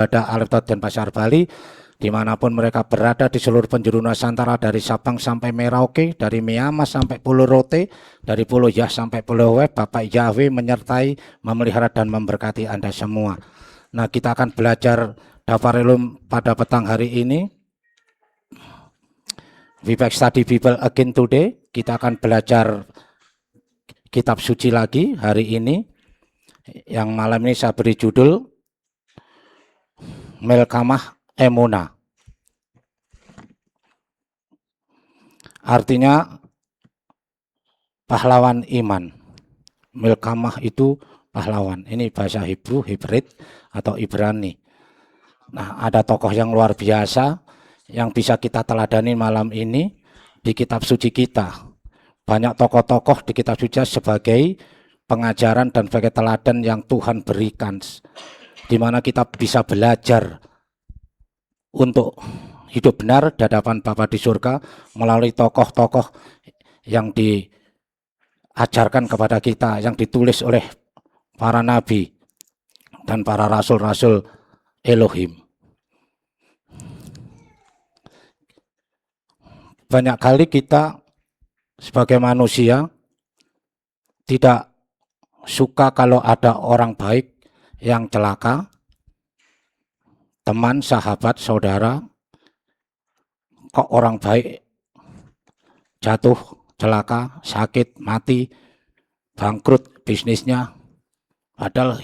Ada Aliftot dan Pasar Bali, dimanapun mereka berada di seluruh penjuru Nusantara, dari Sabang sampai Merauke, dari Miamas sampai Pulau Rote, dari Pulau Yah sampai Pulau Web, Bapak Yahweh menyertai, memelihara dan memberkati Anda semua. Nah, kita akan belajar Dafarelum pada petang hari ini. We back study Bible again today. Kita akan belajar kitab suci lagi hari ini. Yang malam ini saya beri judul Melkamah Emuna. Artinya pahlawan iman. Melkamah itu pahlawan. Ini bahasa Hebrew, Hebrew atau Ibrani. Nah, ada tokoh yang luar biasa yang bisa kita teladani malam ini di kitab suci kita. Banyak tokoh-tokoh di kitab suci sebagai pengajaran dan sebagai teladan yang Tuhan berikan, di mana kita bisa belajar untuk hidup benar di hadapan Bapa di surga melalui tokoh-tokoh yang diajarkan kepada kita, yang ditulis oleh para nabi dan para rasul-rasul Elohim. Banyak kali kita sebagai manusia tidak suka kalau ada orang baik yang celaka, teman, sahabat, saudara, kok orang baik jatuh, celaka, sakit, mati, bangkrut bisnisnya, padahal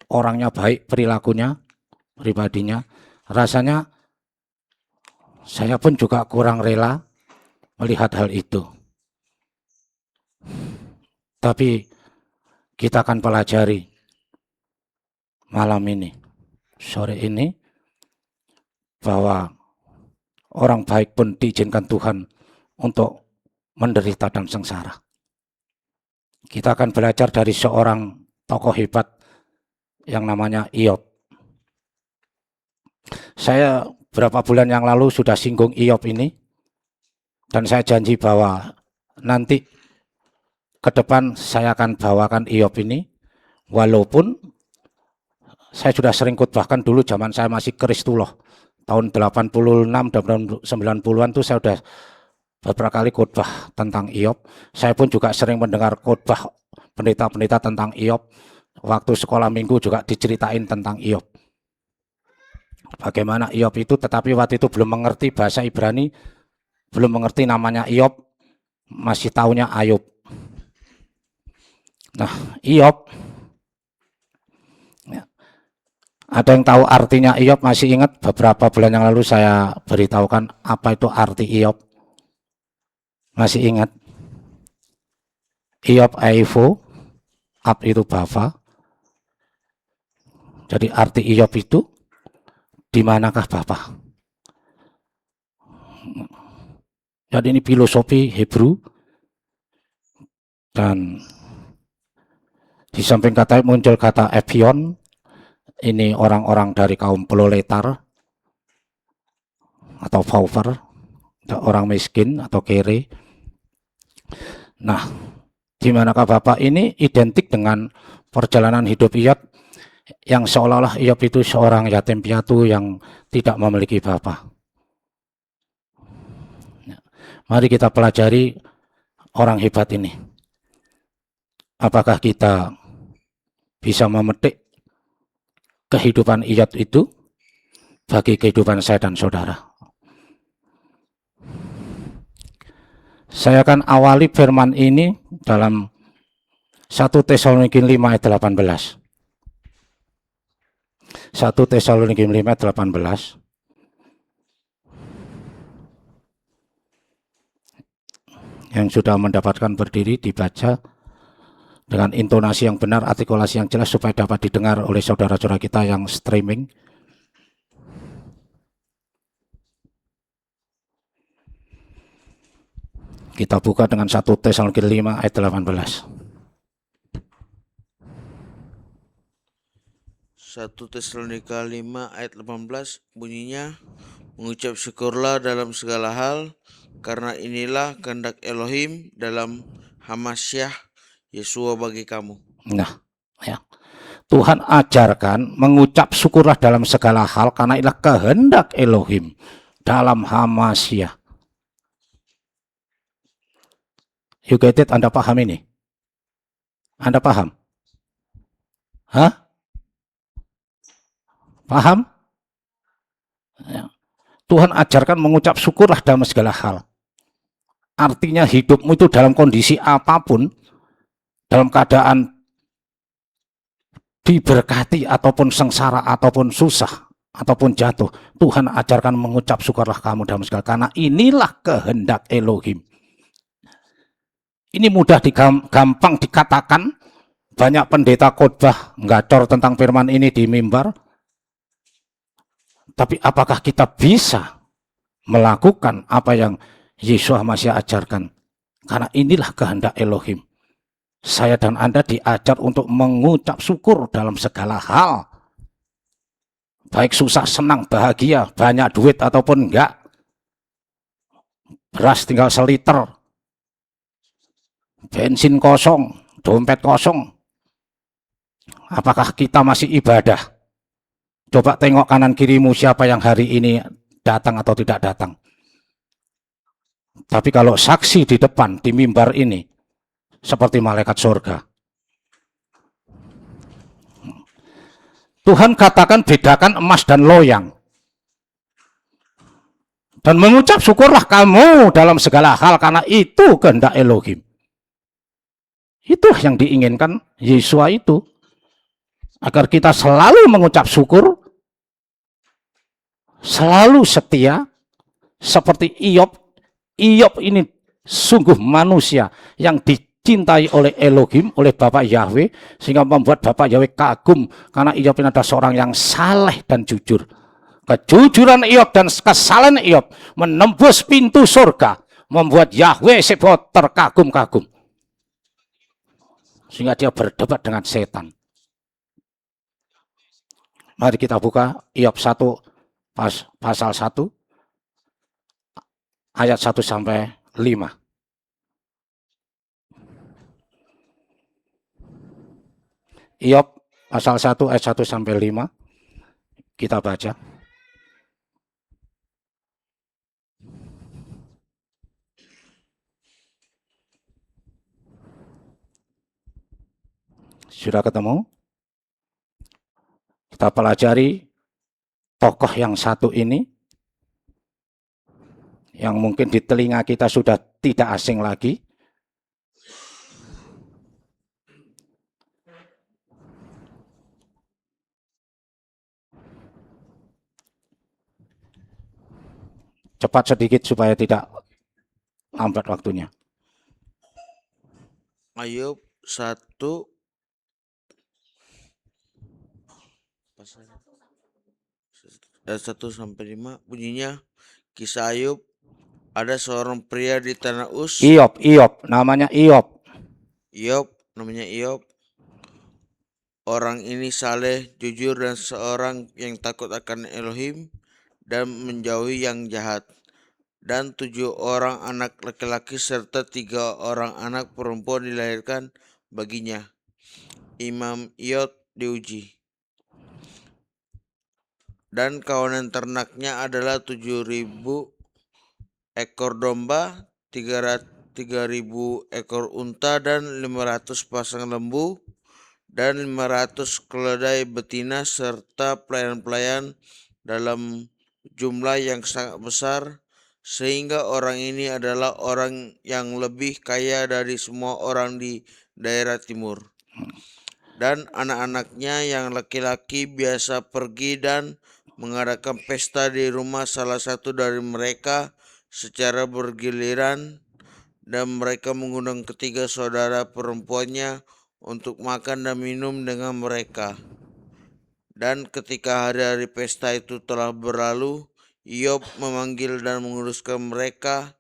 orangnya baik, perilakunya, pribadinya. Rasanya saya pun juga kurang rela melihat hal itu. Tapi kita akan pelajari malam ini, sore ini, bahwa orang baik pun diizinkan Tuhan untuk menderita dan sengsara. Kita akan belajar dari seorang tokoh hebat yang namanya Iyob. Saya berapa bulan yang lalu sudah singgung Iyob ini, dan saya janji bahwa nanti ke depan saya akan bawakan Iyob ini, walaupun saya sudah sering khotbahkan dulu zaman saya masih Kristullah, tahun 86 dan 90-an tuh saya sudah beberapa kali khotbah tentang Iyob. Saya pun juga sering mendengar khotbah pendeta-pendeta tentang Iyob. Waktu sekolah minggu juga diceritain tentang Iyob. Bagaimana Iyob itu, tetapi waktu itu belum mengerti bahasa Ibrani, belum mengerti namanya Iyob, masih taunya Ayub. Nah, Iyob, ya, ada yang tahu artinya Iyob? Masih ingat beberapa bulan yang lalu saya beritahukan apa itu arti Iyob? Masih ingat? Iyob Aivo, Ab itu Bava. Jadi arti Iyob itu, di manakah Bapa? Jadi ini filosofi Hebrew, dan di samping kata muncul kata Evion, ini orang-orang dari kaum proletar atau pauper, orang miskin atau kere. Nah, di manakah Bapak ini identik dengan perjalanan hidup Iyob, yang seolah-olah Iyob itu seorang yatim piatu yang tidak memiliki Bapa. Mari kita pelajari orang hebat ini. Apakah kita bisa memetik kehidupan Iyob itu bagi kehidupan saya dan saudara? Saya akan awali firman ini dalam 1 Tesalonike 5 ayat 18. 1 Tesalonike 5 ayat 18. Yang sudah mendapatkan berdiri dibaca dengan intonasi yang benar, artikulasi yang jelas supaya dapat didengar oleh saudara-saudara kita yang streaming. Kita buka dengan 1 Tesalonike 5 ayat 18. 1 Tesalonika 5 ayat 18 bunyinya, mengucap syukurlah dalam segala hal, karena inilah kehendak Elohim dalam Hamasyah Yesua bagi kamu. Nah, ya. Tuhan ajarkan mengucap syukurlah dalam segala hal karena inilah kehendak Elohim dalam Hamasyiah. You get it? Anda paham ini? Anda paham? Hah? Paham? Ya. Tuhan ajarkan mengucap syukurlah dalam segala hal. Artinya hidupmu itu dalam kondisi apapun, dalam keadaan diberkati ataupun sengsara ataupun susah ataupun jatuh, Tuhan ajarkan mengucap syukurlah kamu dalam segala, karena inilah kehendak Elohim. Ini mudah gampang dikatakan, banyak pendeta khotbah ngacor tentang firman ini di mimbar, tapi apakah kita bisa melakukan apa yang Yeshua masih ajarkan? Karena inilah kehendak Elohim. Saya dan Anda diajar untuk mengucap syukur dalam segala hal. Baik susah, senang, bahagia, banyak duit ataupun enggak. Beras tinggal seliter. Bensin kosong, dompet kosong. Apakah kita masih ibadah? Coba tengok kanan kirimu siapa yang hari ini datang atau tidak datang. Tapi kalau saksi di depan, di mimbar ini, seperti malaikat surga. Tuhan katakan bedakan emas dan loyang. Dan mengucap syukurlah kamu dalam segala hal karena itu kehendak Elohim. Itu yang diinginkan Yeshua itu. Agar kita selalu mengucap syukur, selalu setia, seperti Iyop. Iyop ini sungguh manusia yang dicintai oleh Elohim, oleh Bapak Yahweh, sehingga membuat Bapak Yahweh kagum karena Iyop ini adalah seorang yang saleh dan jujur. Kejujuran Iyop dan kesalehan Iyop menembus pintu surga, membuat Yahweh Sebaot terkagum-kagum. Sehingga dia berdebat dengan setan. Mari kita buka Iyop 1 pasal 1 ayat 1 sampai 5. Iyop pasal 1 ayat 1 sampai 5. Kita baca. Sudah ketemu? Kita pelajari tokoh yang satu ini, yang mungkin di telinga kita sudah tidak asing lagi. Cepat sedikit supaya tidak lambat waktunya. Ayub 1 ayat 1 sampai 5 bunyinya, kisah Ayub. Ada seorang pria di tanah Uz. Iyop, namanya Iyop. Namanya Iyop. Orang ini saleh, jujur, dan seorang yang takut akan Elohim dan menjauhi yang jahat. Dan 7 orang anak laki-laki serta 3 orang anak perempuan dilahirkan baginya. Imam Iyop diuji. Dan kawanan ternaknya adalah 7.000 ekor domba, 3.000 ekor unta, dan 500 pasang lembu, dan 500 keledai betina, serta pelayan-pelayan dalam jumlah yang sangat besar, sehingga orang ini adalah orang yang lebih kaya dari semua orang di daerah timur. Dan anak-anaknya yang laki-laki biasa pergi dan mengadakan pesta di rumah salah satu dari mereka secara bergiliran, dan mereka mengundang ketiga saudara perempuannya untuk makan dan minum dengan mereka. Dan ketika hari-hari pesta itu telah berlalu, Iyop memanggil dan menguruskan mereka.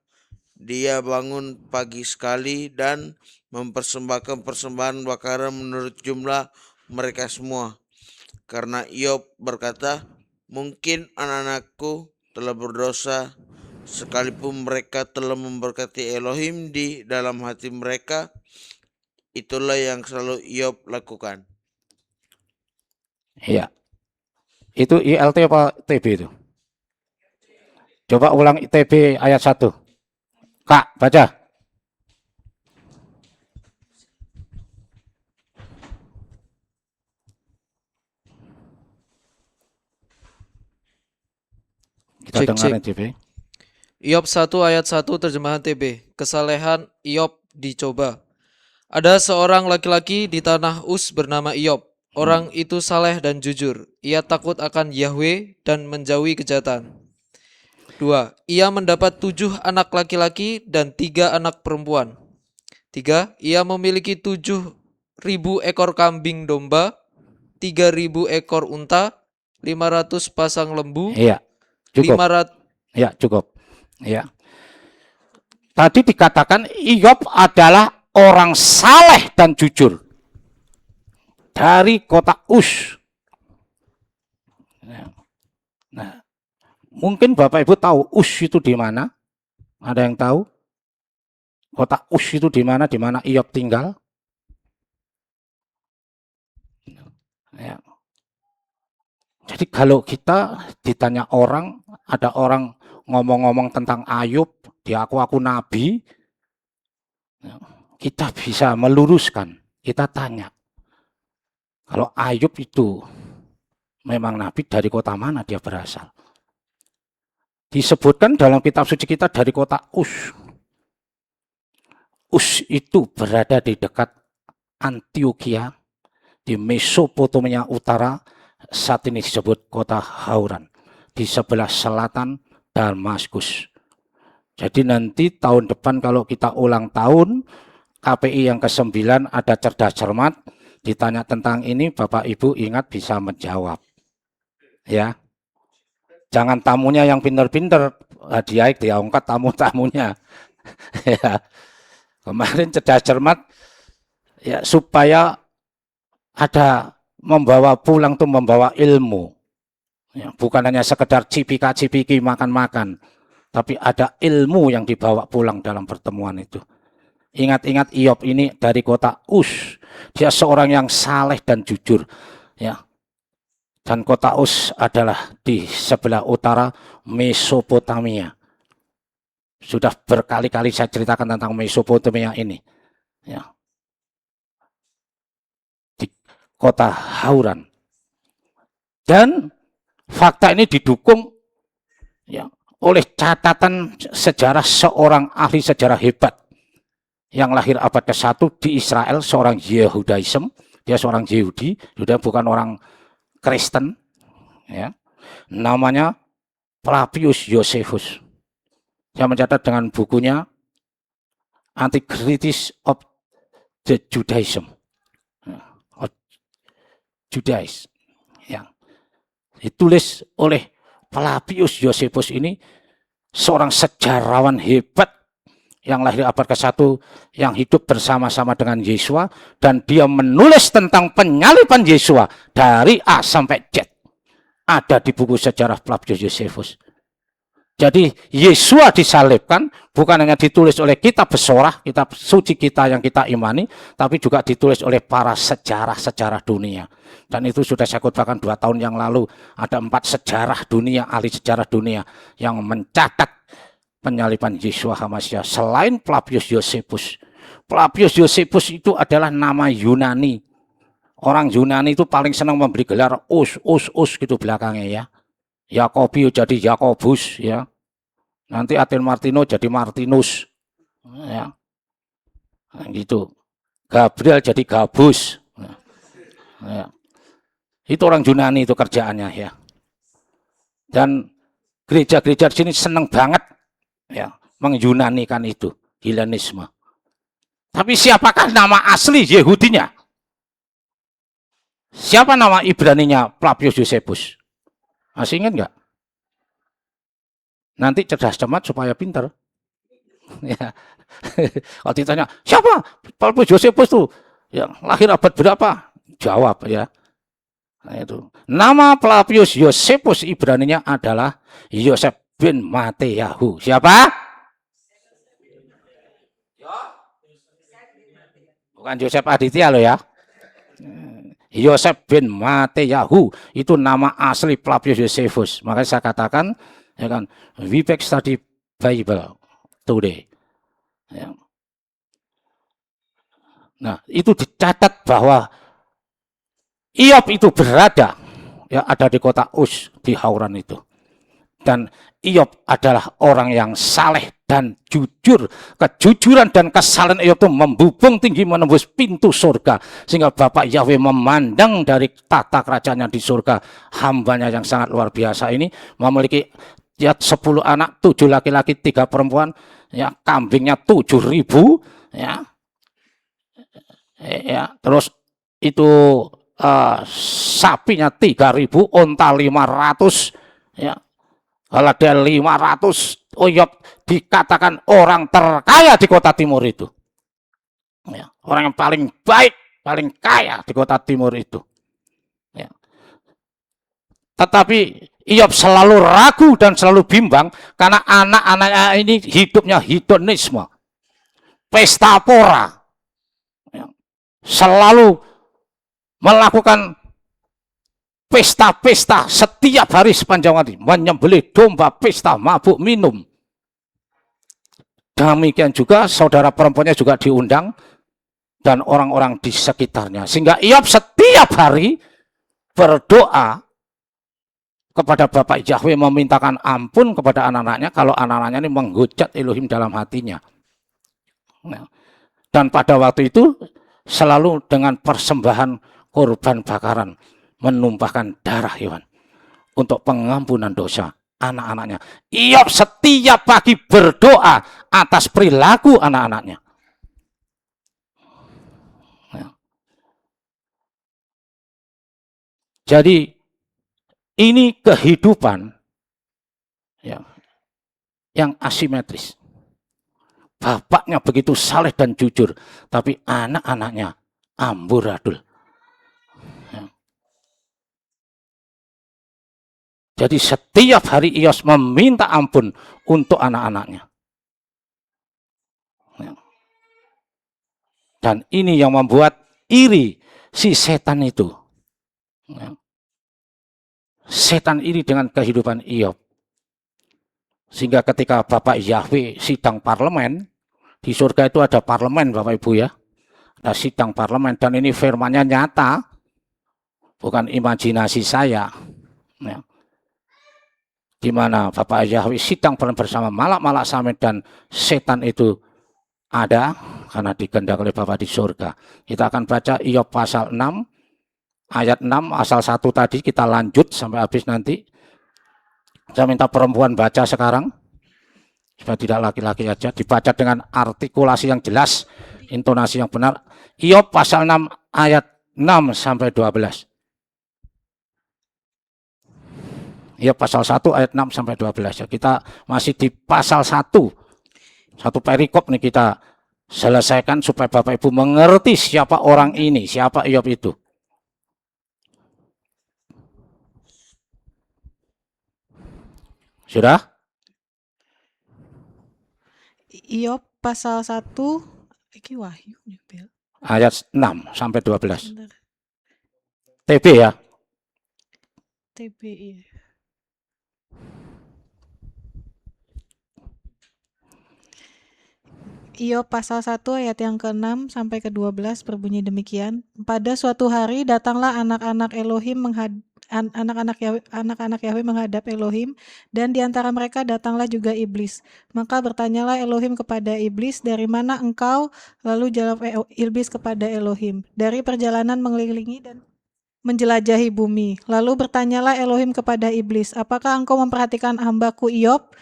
Dia bangun pagi sekali dan mempersembahkan persembahan bakaran menurut jumlah mereka semua. Karena Iyop berkata, mungkin anak-anakku telah berdosa, sekalipun mereka telah memberkati Elohim di dalam hati mereka. Itulah yang selalu Iyop lakukan. Iya. Itu ILT apa TB itu? Coba ulang ITB ayat 1. Kak, baca. Kita Cek cek. dengarin TB. Iyob 1 ayat 1 terjemahan TB. Kesalehan Iyob dicoba. Ada seorang laki-laki di tanah Us bernama Iyob. Orang itu saleh dan jujur. Ia takut akan Yahweh dan menjauhi kejahatan. 2. Ia mendapat 7 anak laki-laki dan 3 anak perempuan. 3. Ia memiliki 7.000 ekor kambing domba, 3.000 ekor unta, 500 pasang lembu, Iya, cukup. 500. Ya, cukup. Ya. Tadi dikatakan Iyob adalah orang saleh dan jujur dari kota Us. Nah, mungkin Bapak Ibu tahu Us itu di mana? Ada yang tahu? Kota Us itu di mana Iyob tinggal? Ya. Jadi kalau kita ditanya orang, ada orang ngomong-ngomong tentang Ayub, dia aku nabi, kita bisa meluruskan, kita tanya. Kalau Ayub itu memang nabi, dari kota mana dia berasal? Disebutkan dalam kitab suci kita dari kota Us. Us itu berada di dekat Antioquia, di Mesopotamia Utara, saat ini disebut kota Hauran. Di sebelah selatan Damaskus. Jadi nanti tahun depan kalau kita ulang tahun, KPI yang ke-9 ada cerdas cermat, ditanya tentang ini, Bapak Ibu ingat bisa menjawab. Ya. Jangan tamunya yang pinter-pinter, hadiah diangkat tamu-tamunya. Ya. Kemarin cerdas cermat, ya supaya ada membawa pulang tuh membawa ilmu. Ya, bukan hanya sekedar cipika-cipiki makan-makan, tapi ada ilmu yang dibawa pulang dalam pertemuan itu. Ingat-ingat Iyob ini dari kota Us. Dia seorang yang saleh dan jujur. Ya. Dan kota Us adalah di sebelah utara Mesopotamia. Sudah berkali-kali saya ceritakan tentang Mesopotamia ini. Ya. Di kota Hauran. Dan fakta ini didukung ya, oleh catatan sejarah seorang ahli sejarah hebat yang lahir abad ke-1 di Israel, seorang Yehudaism, dia seorang Yehudi, sudah bukan orang Kristen, ya. Namanya Flavius Josephus. Saya mencatat dengan bukunya Anticrisis of the Judaism, Judaism, ya. Ditulis oleh Flavius Josephus ini, seorang sejarawan hebat yang lahir abad ke-1, yang hidup bersama-sama dengan Yesua, dan dia menulis tentang penyaliban Yesua dari A sampai Z. Ada di buku sejarah Flavius Josephus. Jadi Yesua disalibkan bukan hanya ditulis oleh kitab Besorah, kitab suci kita yang kita imani, tapi juga ditulis oleh para sejarah-sejarah dunia. Dan itu sudah saya khotbahkan 2 tahun yang lalu. Ada 4 sejarah dunia, ahli sejarah dunia yang mencatat penyaliban Yesua HaMashiach selain Flavius Josephus. Flavius Josephus itu adalah nama Yunani. Orang Yunani itu paling senang memberi gelar us gitu belakangnya ya. Yakobus jadi Yakobus ya. Nanti Aten Martino jadi Martinus. Ya. Nah, gitu. Gabriel jadi Gabus. Ya. Itu orang Yunani itu kerjaannya ya. Dan gereja-gereja di sini senang banget ya mengyunanikan itu, Helenisme. Tapi siapakah nama asli Yehudinya? Siapa nama Ibraninya Flavius Josephus? Masih ingat nggak? Nanti cerdas cermat supaya pinter. Ya. Kalau ditanya, siapa Flavius Josephus tuh? Yang lahir abad berapa? Jawab ya. Nah, itu. Nama Flavius Josephus Ibraninya adalah Yosef bin Mateyahu. Siapa? Bukan Yosef Aditya loh ya. Yosef bin Mateyahu itu nama asli Flavius Josephus. Makanya saya katakan, ya kan, we back study Bible today. Ya. Nah, itu dicatat bahwa Iyob itu berada, ya, ada di kota Uz di Hauran itu. Dan Iyob adalah orang yang saleh dan jujur. Kejujuran dan kesalehan Iyob itu membubung tinggi menembus pintu surga. Sehingga Bapak Yahweh memandang dari tata kerajaannya di surga. Hambanya yang sangat luar biasa ini memiliki ya 10 anak, 7 laki-laki, 3 perempuan. Ya, kambingnya 7.000. Ya, terus itu sapinya 3.000, onta 500. Ya. Kalau ada 500, Iyob dikatakan orang terkaya di kota timur itu. Ya, orang yang paling baik, paling kaya di kota timur itu. Ya. Tetapi Iyob selalu ragu dan selalu bimbang karena anak-anaknya ini hidupnya hedonisme, pesta pora. Ya. Selalu melakukan pesta-pesta setiap hari sepanjang hari, menyembelih domba, pesta, mabuk, minum. Demikian juga saudara perempuannya juga diundang dan orang-orang di sekitarnya. Sehingga Iyob setiap hari berdoa kepada Bapak Yahweh memintakan ampun kepada anak-anaknya kalau anak-anaknya ini menghujat Elohim dalam hatinya. Dan pada waktu itu selalu dengan persembahan korban bakaran, menumpahkan darah hewan untuk pengampunan dosa anak-anaknya. Iyob setiap pagi berdoa atas perilaku anak-anaknya. Jadi ini kehidupan ya, yang asimetris. Bapaknya begitu saleh dan jujur, tapi anak-anaknya amburadul. Ya. Jadi setiap hari Iyob meminta ampun untuk anak-anaknya. Ya. Dan ini yang membuat iri si setan itu. Ya. Setan iri dengan kehidupan Iyob. Sehingga ketika Bapak Yahweh sidang parlemen, di surga itu ada parlemen Bapak Ibu ya. Ada sidang parlemen dan ini firmannya nyata. Bukan imajinasi saya. Ya. Di mana Bapak Yahweh sidang bersama malak-malak samet dan setan itu ada karena dikehendak oleh Bapa di surga. Kita akan baca Iyob pasal 6 ayat 6 asal 1 tadi, kita lanjut sampai habis nanti. Saya minta perempuan baca sekarang supaya tidak laki-laki aja, dibaca dengan artikulasi yang jelas, intonasi yang benar. Iyob pasal 6 ayat 6 sampai 12. Iyob pasal 1 ayat 6 sampai 12. Kita masih di pasal 1. Satu perikop nih kita selesaikan supaya Bapak Ibu mengerti siapa orang ini, siapa Iyob itu. Sudah? Iyob pasal 1 iki Wahyu Bel. Ayat 6 sampai 12. Bentar. TB ya. TB iya. Iyob pasal 1 ayat yang ke-6 sampai ke-12 berbunyi demikian. Pada suatu hari datanglah anak-anak Yahweh menghadap Elohim, dan di antara mereka datanglah juga iblis. Maka bertanyalah Elohim kepada iblis, "Dari mana engkau?" Lalu jawab iblis kepada Elohim, "Dari perjalanan mengelilingi dan menjelajahi bumi." Lalu bertanyalah Elohim kepada iblis, "Apakah engkau memperhatikan hambaku Iyob?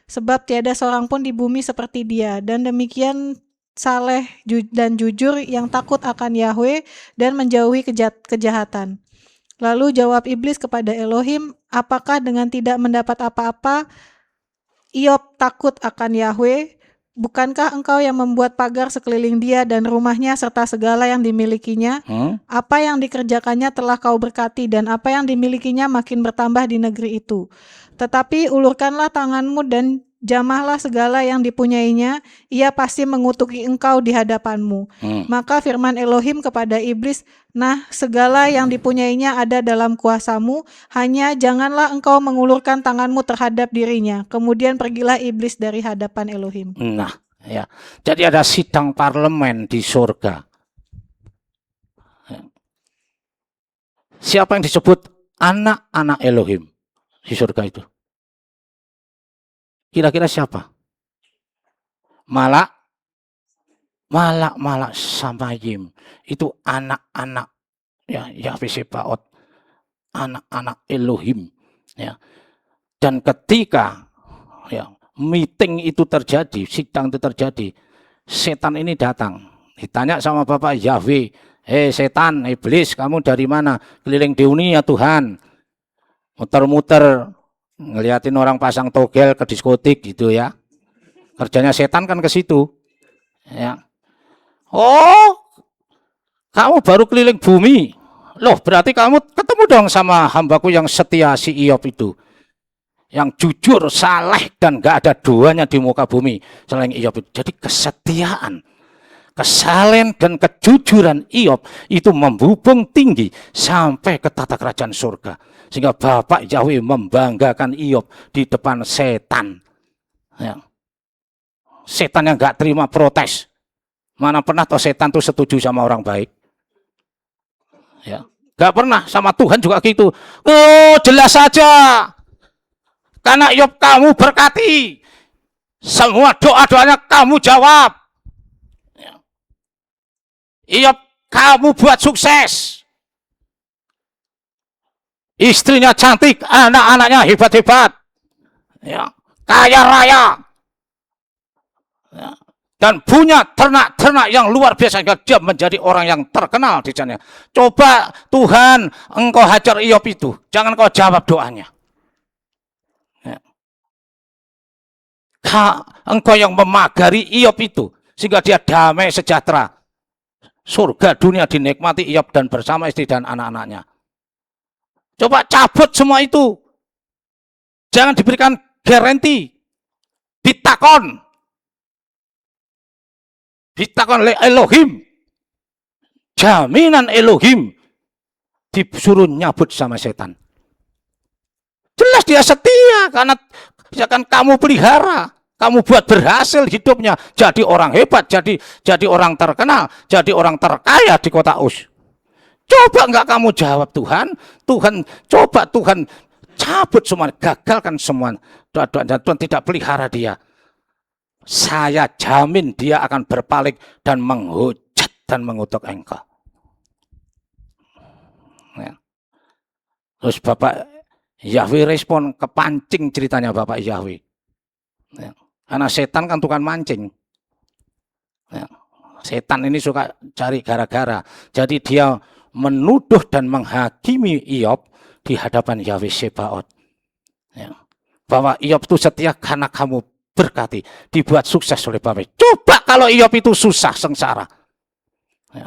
Sebab tiada seorang pun di bumi seperti dia, dan demikian saleh dan jujur, yang takut akan Yahweh dan menjauhi kejahatan." Lalu jawab iblis kepada Elohim, "Apakah dengan tidak mendapat apa-apa Iyob takut akan Yahweh? Bukankah engkau yang membuat pagar sekeliling dia dan rumahnya serta segala yang dimilikinya? Apa yang dikerjakannya telah kau berkati, dan apa yang dimilikinya makin bertambah di negeri itu. Tetapi ulurkanlah tanganmu dan jamahlah segala yang dipunyainya, ia pasti mengutuki engkau di hadapanmu. Maka firman Elohim kepada iblis, nah segala yang dipunyainya ada dalam kuasamu, hanya janganlah engkau mengulurkan tanganmu terhadap dirinya. Kemudian pergilah iblis dari hadapan Elohim. Nah, ya. Jadi ada sidang parlemen di surga. Siapa yang disebut anak-anak Elohim di surga itu? Kira-kira siapa? Malak Samayim. Itu anak-anak ya Yahweh Sebaot, anak-anak Elohim, ya. Dan ketika ya meeting itu terjadi, sidang itu terjadi, setan ini datang. Ditanya sama Bapak Yahweh, "Hei setan, iblis, kamu dari mana? Keliling dunia Tuhan. Muter-muter ngeliatin orang pasang togel ke diskotik gitu ya. Kerjanya setan kan ke situ. Ya. Oh, kamu baru keliling bumi. Loh, berarti kamu ketemu dong sama hambaku yang setia si Iyob itu. Yang jujur, saleh, dan gak ada duanya di muka bumi selain Iyob itu. Jadi kesetiaan, kesalehan dan kejujuran Iyob itu membubung tinggi sampai ke tata kerajaan surga. Sehingga Bapak Yahweh membanggakan Iyob di depan setan. Ya. Setan yang gak terima protes. Mana pernah toh setan tuh setuju sama orang baik? Ya. Gak pernah, sama Tuhan juga gitu. Oh, jelas saja. Karena Iyob kamu berkati. Semua doa-doanya kamu jawab. Ya. Iyob kamu buat sukses. Istrinya cantik, anak-anaknya hebat-hebat. Ya. Kaya raya. Ya. Dan punya ternak-ternak yang luar biasa, dia menjadi orang yang terkenal di sana. Coba Tuhan engkau hajar Iyob itu, jangan kau jawab doanya. Ya. Engkau yang memagari Iyob itu sehingga dia damai sejahtera. Surga dunia dinikmati Iyob dan bersama istri dan anak-anaknya. Coba cabut semua itu. Jangan diberikan garansi. Ditakon oleh Elohim. Jaminan Elohim. Disuruh nyabut sama setan. Jelas dia setia karena misalkan kamu pelihara, kamu buat berhasil hidupnya, jadi orang hebat, jadi orang terkenal, jadi orang terkaya di kota Uz. Coba enggak kamu jawab Tuhan coba Tuhan cabut semua, gagalkan semua doa-doa, Tuhan tidak pelihara dia. Saya jamin dia akan berpaling dan menghujat dan mengutuk engkau. Ya. Terus Bapak Yahweh respon, kepancing ceritanya Bapak Yahweh. Ya. Karena setan kan tukang mancing. Ya. Setan ini suka cari gara-gara. Jadi dia menuduh dan menghakimi Iyob di hadapan Yahweh Sebaot. Ya. Bahwa Iyob itu setia karena kamu berkati, dibuat sukses oleh Bapak. Coba kalau Iyob itu susah, sengsara. Ya.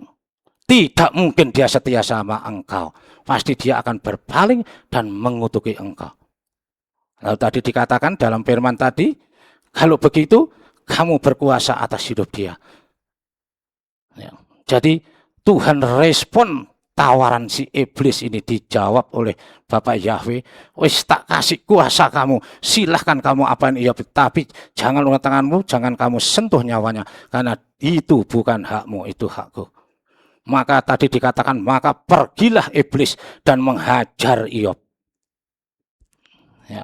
Tidak mungkin dia setia sama engkau. Pasti dia akan berpaling dan mengutuki engkau. Lalu tadi dikatakan dalam firman tadi, kalau begitu kamu berkuasa atas hidup dia. Ya. Jadi Tuhan respon tawaran si iblis ini, dijawab oleh Bapak Yahweh. Wis tak kasih kuasa kamu, silahkan kamu apain Iyob, tapi jangan luar tanganmu, jangan kamu sentuh nyawanya, karena itu bukan hakmu, itu hakku. Maka tadi dikatakan, maka pergilah iblis dan menghajar Iyob. Ya.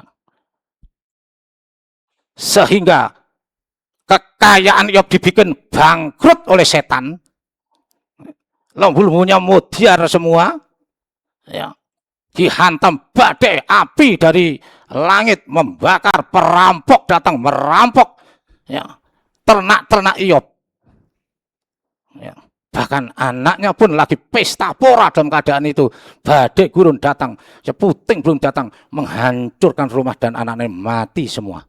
Sehingga kekayaan Iyob dibikin bangkrut oleh setan. Lembul-lembulnya mutiara semua. Ya. Dihantam badai api dari langit membakar, perampok datang merampok. Ya. Ternak-ternak Iyob. Ya. Bahkan anaknya pun lagi pesta pora dalam keadaan itu. Badai gurun datang, puting belum datang, menghancurkan rumah dan anaknya mati semua.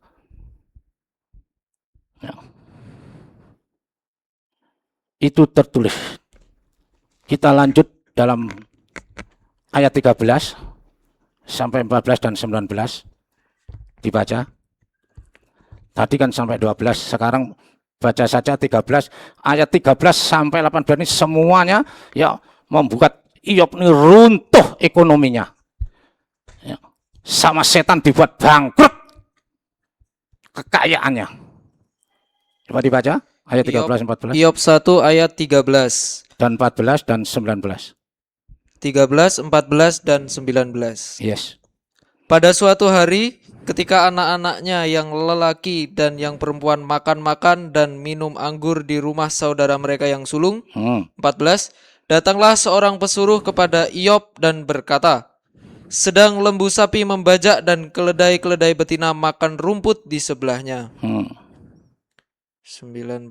Ya. Itu tertulis. Kita lanjut dalam ayat 13 sampai 14 dan 19. Dibaca. Tadi kan sampai 12, sekarang baca saja 13, ayat 13 sampai 18 ini semuanya ya membuat Iyob ini runtuh ekonominya. Ya. Sama setan dibuat bangkrut kekayaannya. Coba dibaca ayat 13, 14 Iyob 1 ayat 13, dan 14 dan 19. 13, 14 dan 19. Yes. Pada suatu hari, ketika anak-anaknya yang lelaki dan yang perempuan makan-makan dan minum anggur di rumah saudara mereka yang sulung. 14. Datanglah seorang pesuruh kepada Iyob dan berkata, sedang lembu sapi membajak dan keledai-keledai betina makan rumput di sebelahnya. 19.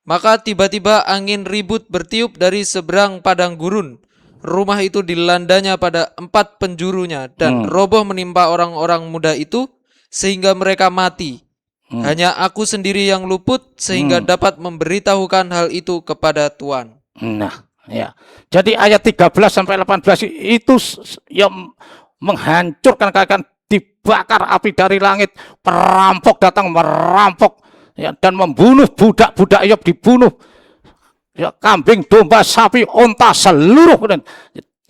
Maka tiba-tiba angin ribut bertiup dari seberang padang gurun. Rumah itu dilandanya pada 4 penjurunya dan roboh menimpa orang-orang muda itu sehingga mereka mati. Hanya aku sendiri yang luput sehingga dapat memberitahukan hal itu kepada Tuhan. Nah, ya. Jadi ayat 13 sampai 18 itu yang menghancurkan, akan dibakar api dari langit, perampok datang merampok ya, dan membunuh budak-budak Iyob, dibunuh. Ya, kambing, domba, sapi, onta, seluruh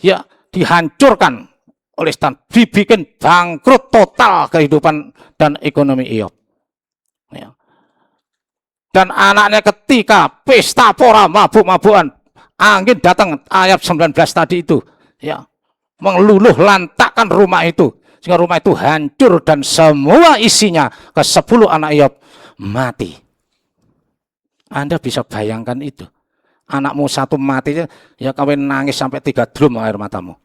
ya dihancurkan oleh setan, dibikin bangkrut total kehidupan dan ekonomi Iyob. Ya. Dan anaknya ketika pesta pora mabuk-mabukan, angin datang, ayat 19 tadi itu, ya, meluluh lantakkan rumah itu, sehingga rumah itu hancur dan semua isinya ke-10 anak Iyob mati. Anda bisa bayangkan itu. Anakmu satu mati, ya kawin nangis sampai 3 drum air matamu.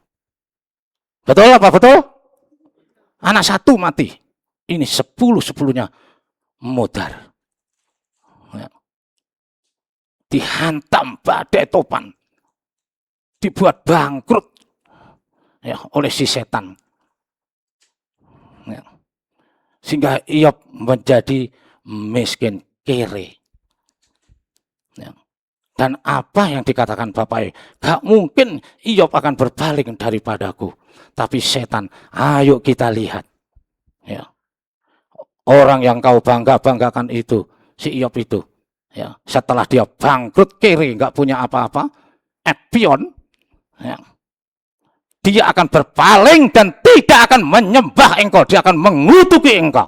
Betul apa betul? Anak satu mati. Ini 10-10-nya mudar. Ya. Dihantam badai topan. Dibuat bangkrut ya, oleh si setan. Ya. Sehingga Iyob menjadi miskin kere. Ya. Dan apa yang dikatakan Bapak, gak mungkin Iyob akan berpaling daripadaku. Tapi setan, ayo kita lihat. Ya. Orang yang kau bangga-banggakan itu, si Iyob itu. Ya. Setelah dia bangkrut, kiri, gak punya apa-apa, epion, ya, dia akan berpaling dan tidak akan menyembah engkau. Dia akan mengutuki engkau.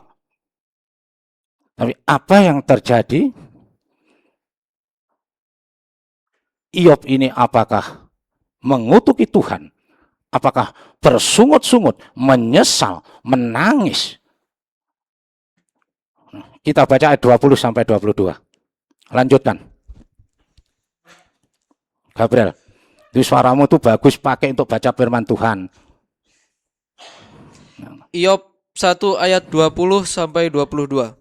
Tapi apa yang terjadi? Iyob ini apakah mengutuki Tuhan? Apakah bersungut-sungut, menyesal, menangis? Kita baca ayat 20 sampai 22. Lanjutkan. Gabriel, itu suaramu tuh bagus pakai untuk baca firman Tuhan. Iyob 1 ayat 20 sampai 22.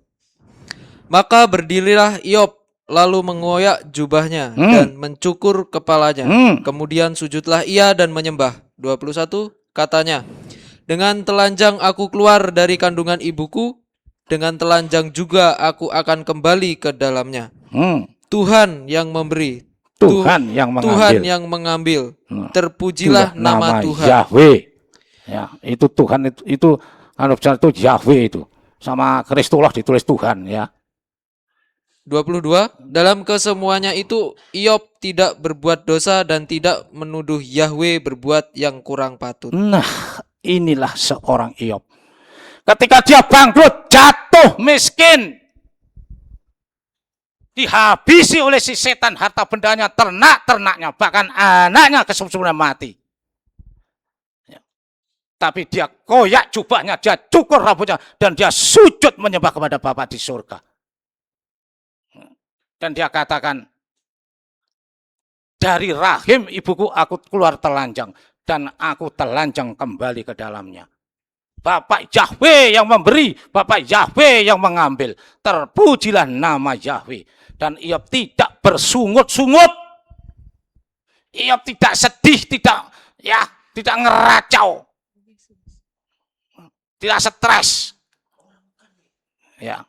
Maka berdirilah Iyob lalu mengoyak jubahnya dan mencukur kepalanya. Kemudian sujudlah ia dan menyembah. 21 katanya, dengan telanjang aku keluar dari kandungan ibuku, dengan telanjang juga aku akan kembali ke dalamnya. Tuhan yang memberi, Tuhan yang mengambil. Tuhan yang mengambil. Terpujilah nama Tuhan. Yahweh. Ya, itu Tuhan itu kalau bicara itu Yahweh itu. Sama Kristullah ditulis Tuhan ya. 22. Dalam kesemuanya itu Iyob tidak berbuat dosa dan tidak menuduh Yahweh berbuat yang kurang patut. Nah, inilah seorang Iyob. Ketika dia bangkrut, jatuh miskin, dihabisi oleh si setan harta bendanya, ternak-ternaknya, bahkan anaknya kesusunan mati. Ya. Tapi dia koyak jubahnya, dia cukur rambutnya, dan dia sujud menyembah kepada Bapa di surga. Dan dia katakan, dari rahim ibuku aku keluar telanjang, dan aku telanjang kembali ke dalamnya. Bapak Yahweh yang memberi, Bapak Yahweh yang mengambil. Terpujilah nama Yahweh. Dan Iyob tidak bersungut-sungut. Iyob tidak sedih, tidak ngeracau. Tidak stres. Ya.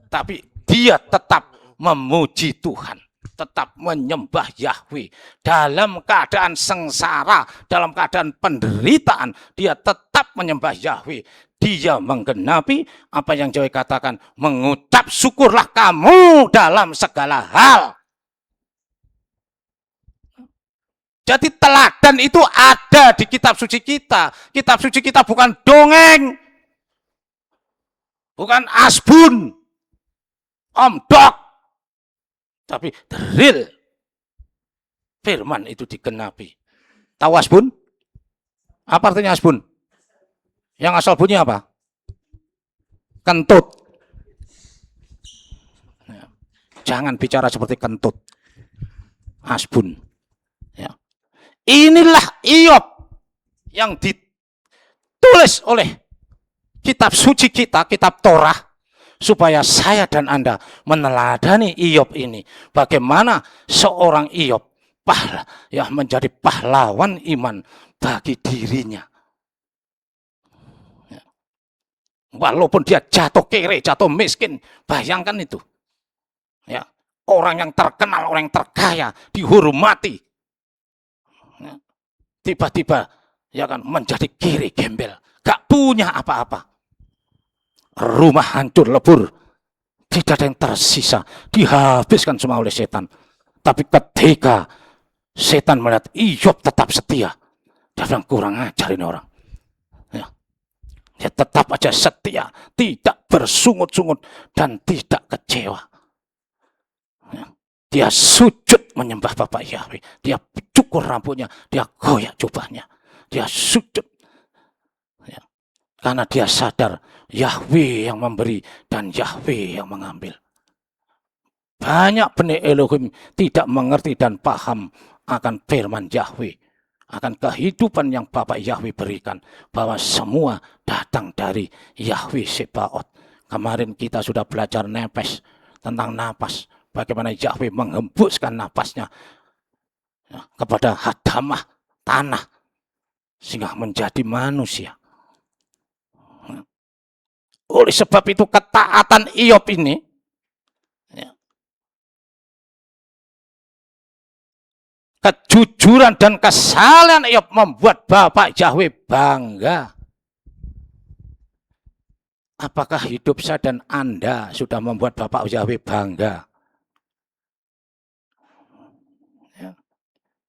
Tapi dia tetap memuji Tuhan. tetap menyembah Yahweh. Dalam keadaan sengsara, dalam keadaan penderitaan, dia tetap menyembah Yahweh. Dia menggenapi apa yang Yahweh katakan, mengucap syukurlah kamu dalam segala hal. Jadi teladan itu ada di kitab suci kita. Kitab suci kita bukan dongeng, bukan asbun, omdok, tapi the real firman itu digenapi. Tahu asbun? Apa artinya asbun? Yang asal bunyi apa? Kentut. Jangan bicara seperti kentut. Asbun. Ya. Inilah Iyob yang ditulis oleh kitab suci kita, kitab Torah, supaya saya dan Anda meneladani Iyob ini. Bagaimana seorang Iyob menjadi pahlawan iman bagi dirinya. Ya. Walaupun dia jatuh kere, jatuh miskin, bayangkan itu. Ya. Orang yang terkenal, orang yang terkaya, dihormati. Ya. Tiba-tiba ya kan menjadi kiri gembel, gak punya apa-apa, rumah hancur lebur, tidak ada yang tersisa, dihabiskan semua oleh setan. Tapi ketika setan melihat Iyob tetap setia, dia bilang kurang ajar ini orang. Ya. Dia tetap aja setia, tidak bersungut-sungut dan tidak kecewa. Ya. Dia sujud menyembah Bapak Yahweh. Dia cukur rambutnya, dia goyak jubahnya. Dia sujud. Ya. Karena dia sadar Yahweh yang memberi dan Yahweh yang mengambil. Banyak Bani Elohim tidak mengerti dan paham akan firman Yahweh. Akan kehidupan yang Bapak Yahweh berikan. Bahwa semua datang dari Yahweh Sebaot. Kemarin kita sudah belajar nepes tentang napas. Bagaimana Yahweh menghembuskan napasnya ya, kepada hadamah tanah sehingga menjadi manusia. Oleh sebab itu ketaatan Iyob ini ya, kejujuran dan kesalahan Iyob membuat Bapak Yahweh bangga. Apakah hidup saya dan Anda sudah membuat Bapak Yahweh bangga?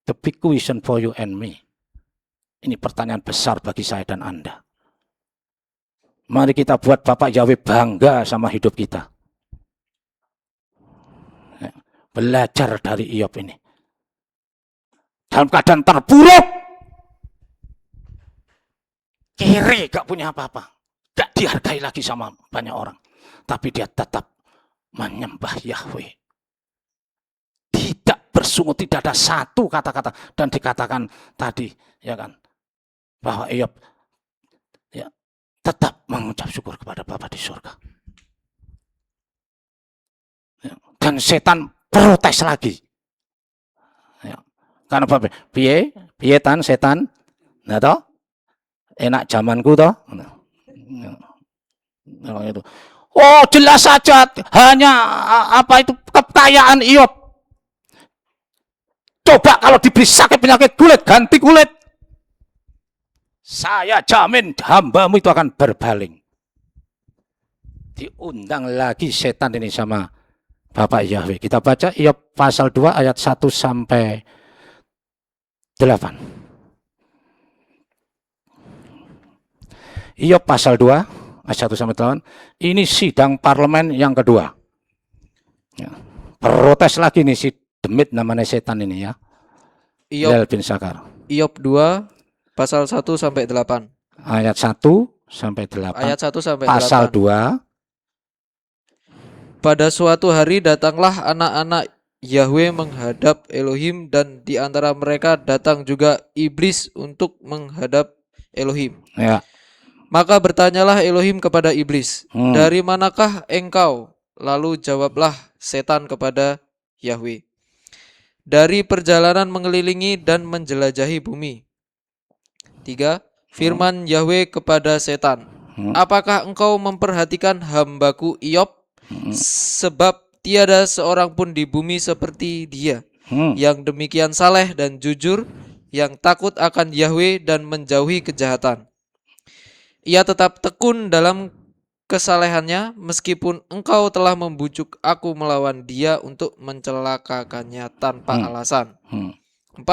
The big question for you and me. Ini pertanyaan besar bagi saya dan Anda. Mari kita buat Bapak Yahweh bangga sama hidup kita. Ya, belajar dari Iyob ini. Dalam keadaan terpuruk, kere, gak punya apa-apa, gak dihargai lagi sama banyak orang. Tapi dia tetap menyembah Yahweh. Tidak bersungut, tidak ada satu kata-kata. Dan dikatakan tadi, ya kan, bahwa Iyob ya, tetap mengucap syukur kepada Bapa di surga. Ya, dan setan protes lagi. Ya, karena apa? Piye tan setan? Nah toh, enak zamanku toh. Nah, itu. Oh jelas saja hanya apa itu kekayaan Iyob. Coba kalau diberi sakit penyakit kulit, ganti kulit. Saya jamin hambamu itu akan berpaling. Diundang lagi setan ini sama Bapak Yahweh. Kita baca Iyob pasal 2 ayat 1 sampai 8. Iyob pasal 2 ayat 1 sampai 8. Ini sidang parlemen yang kedua. Ya. Protes lagi nih si demit namanya setan ini ya. Iyob bin Sakar. Iyob 2 pasal 1 sampai 8. Ayat 1 sampai 8. Ayat 1 sampai pasal 8. 2. Pada suatu hari datanglah anak-anak Yahweh menghadap Elohim, dan di antara mereka datang juga iblis untuk menghadap Elohim. Ya. Maka bertanyalah Elohim kepada iblis, dari manakah engkau? Lalu jawablah setan kepada Yahweh, dari perjalanan mengelilingi dan menjelajahi bumi. 3. Firman Yahweh kepada setan, apakah engkau memperhatikan hambaku Iyob? Sebab tiada seorang pun di bumi seperti dia, yang demikian saleh dan jujur, yang takut akan Yahweh dan menjauhi kejahatan. Ia tetap tekun dalam kesalehannya, meskipun engkau telah membujuk aku melawan dia untuk mencelakakannya tanpa alasan. 4.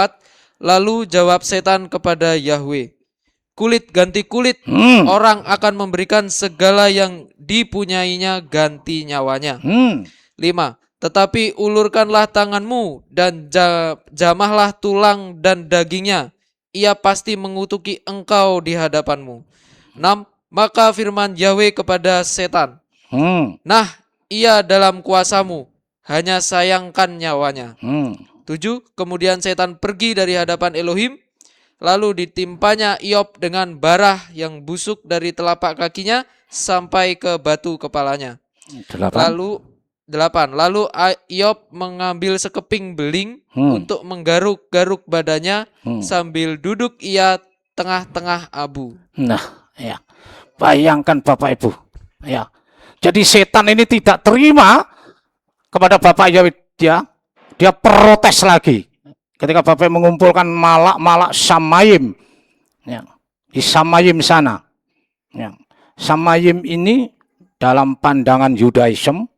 Lalu jawab setan kepada Yahweh, kulit ganti kulit, orang akan memberikan segala yang dipunyainya ganti nyawanya. 5. Tetapi ulurkanlah tanganmu dan jamahlah tulang dan dagingnya, ia pasti mengutuki engkau di hadapanmu. 6. Maka firman Yahweh kepada setan, nah, ia dalam kuasamu, hanya sayangkan nyawanya. 7. Kemudian setan pergi dari hadapan Elohim, lalu ditimpanya Iyob dengan bara yang busuk dari telapak kakinya sampai ke batu kepalanya. 8. Lalu Iyob mengambil sekeping beling untuk menggaruk-garuk badannya sambil duduk ia tengah-tengah abu. Nah, ya. Bayangkan Bapak Ibu. Ya. Jadi setan ini tidak terima kepada Bapak Yahweh, dia protes lagi. Ketika Bapak mengumpulkan malak Samayim, ya, di Samayim sana, ya. Samayim ini dalam pandangan Yudaism,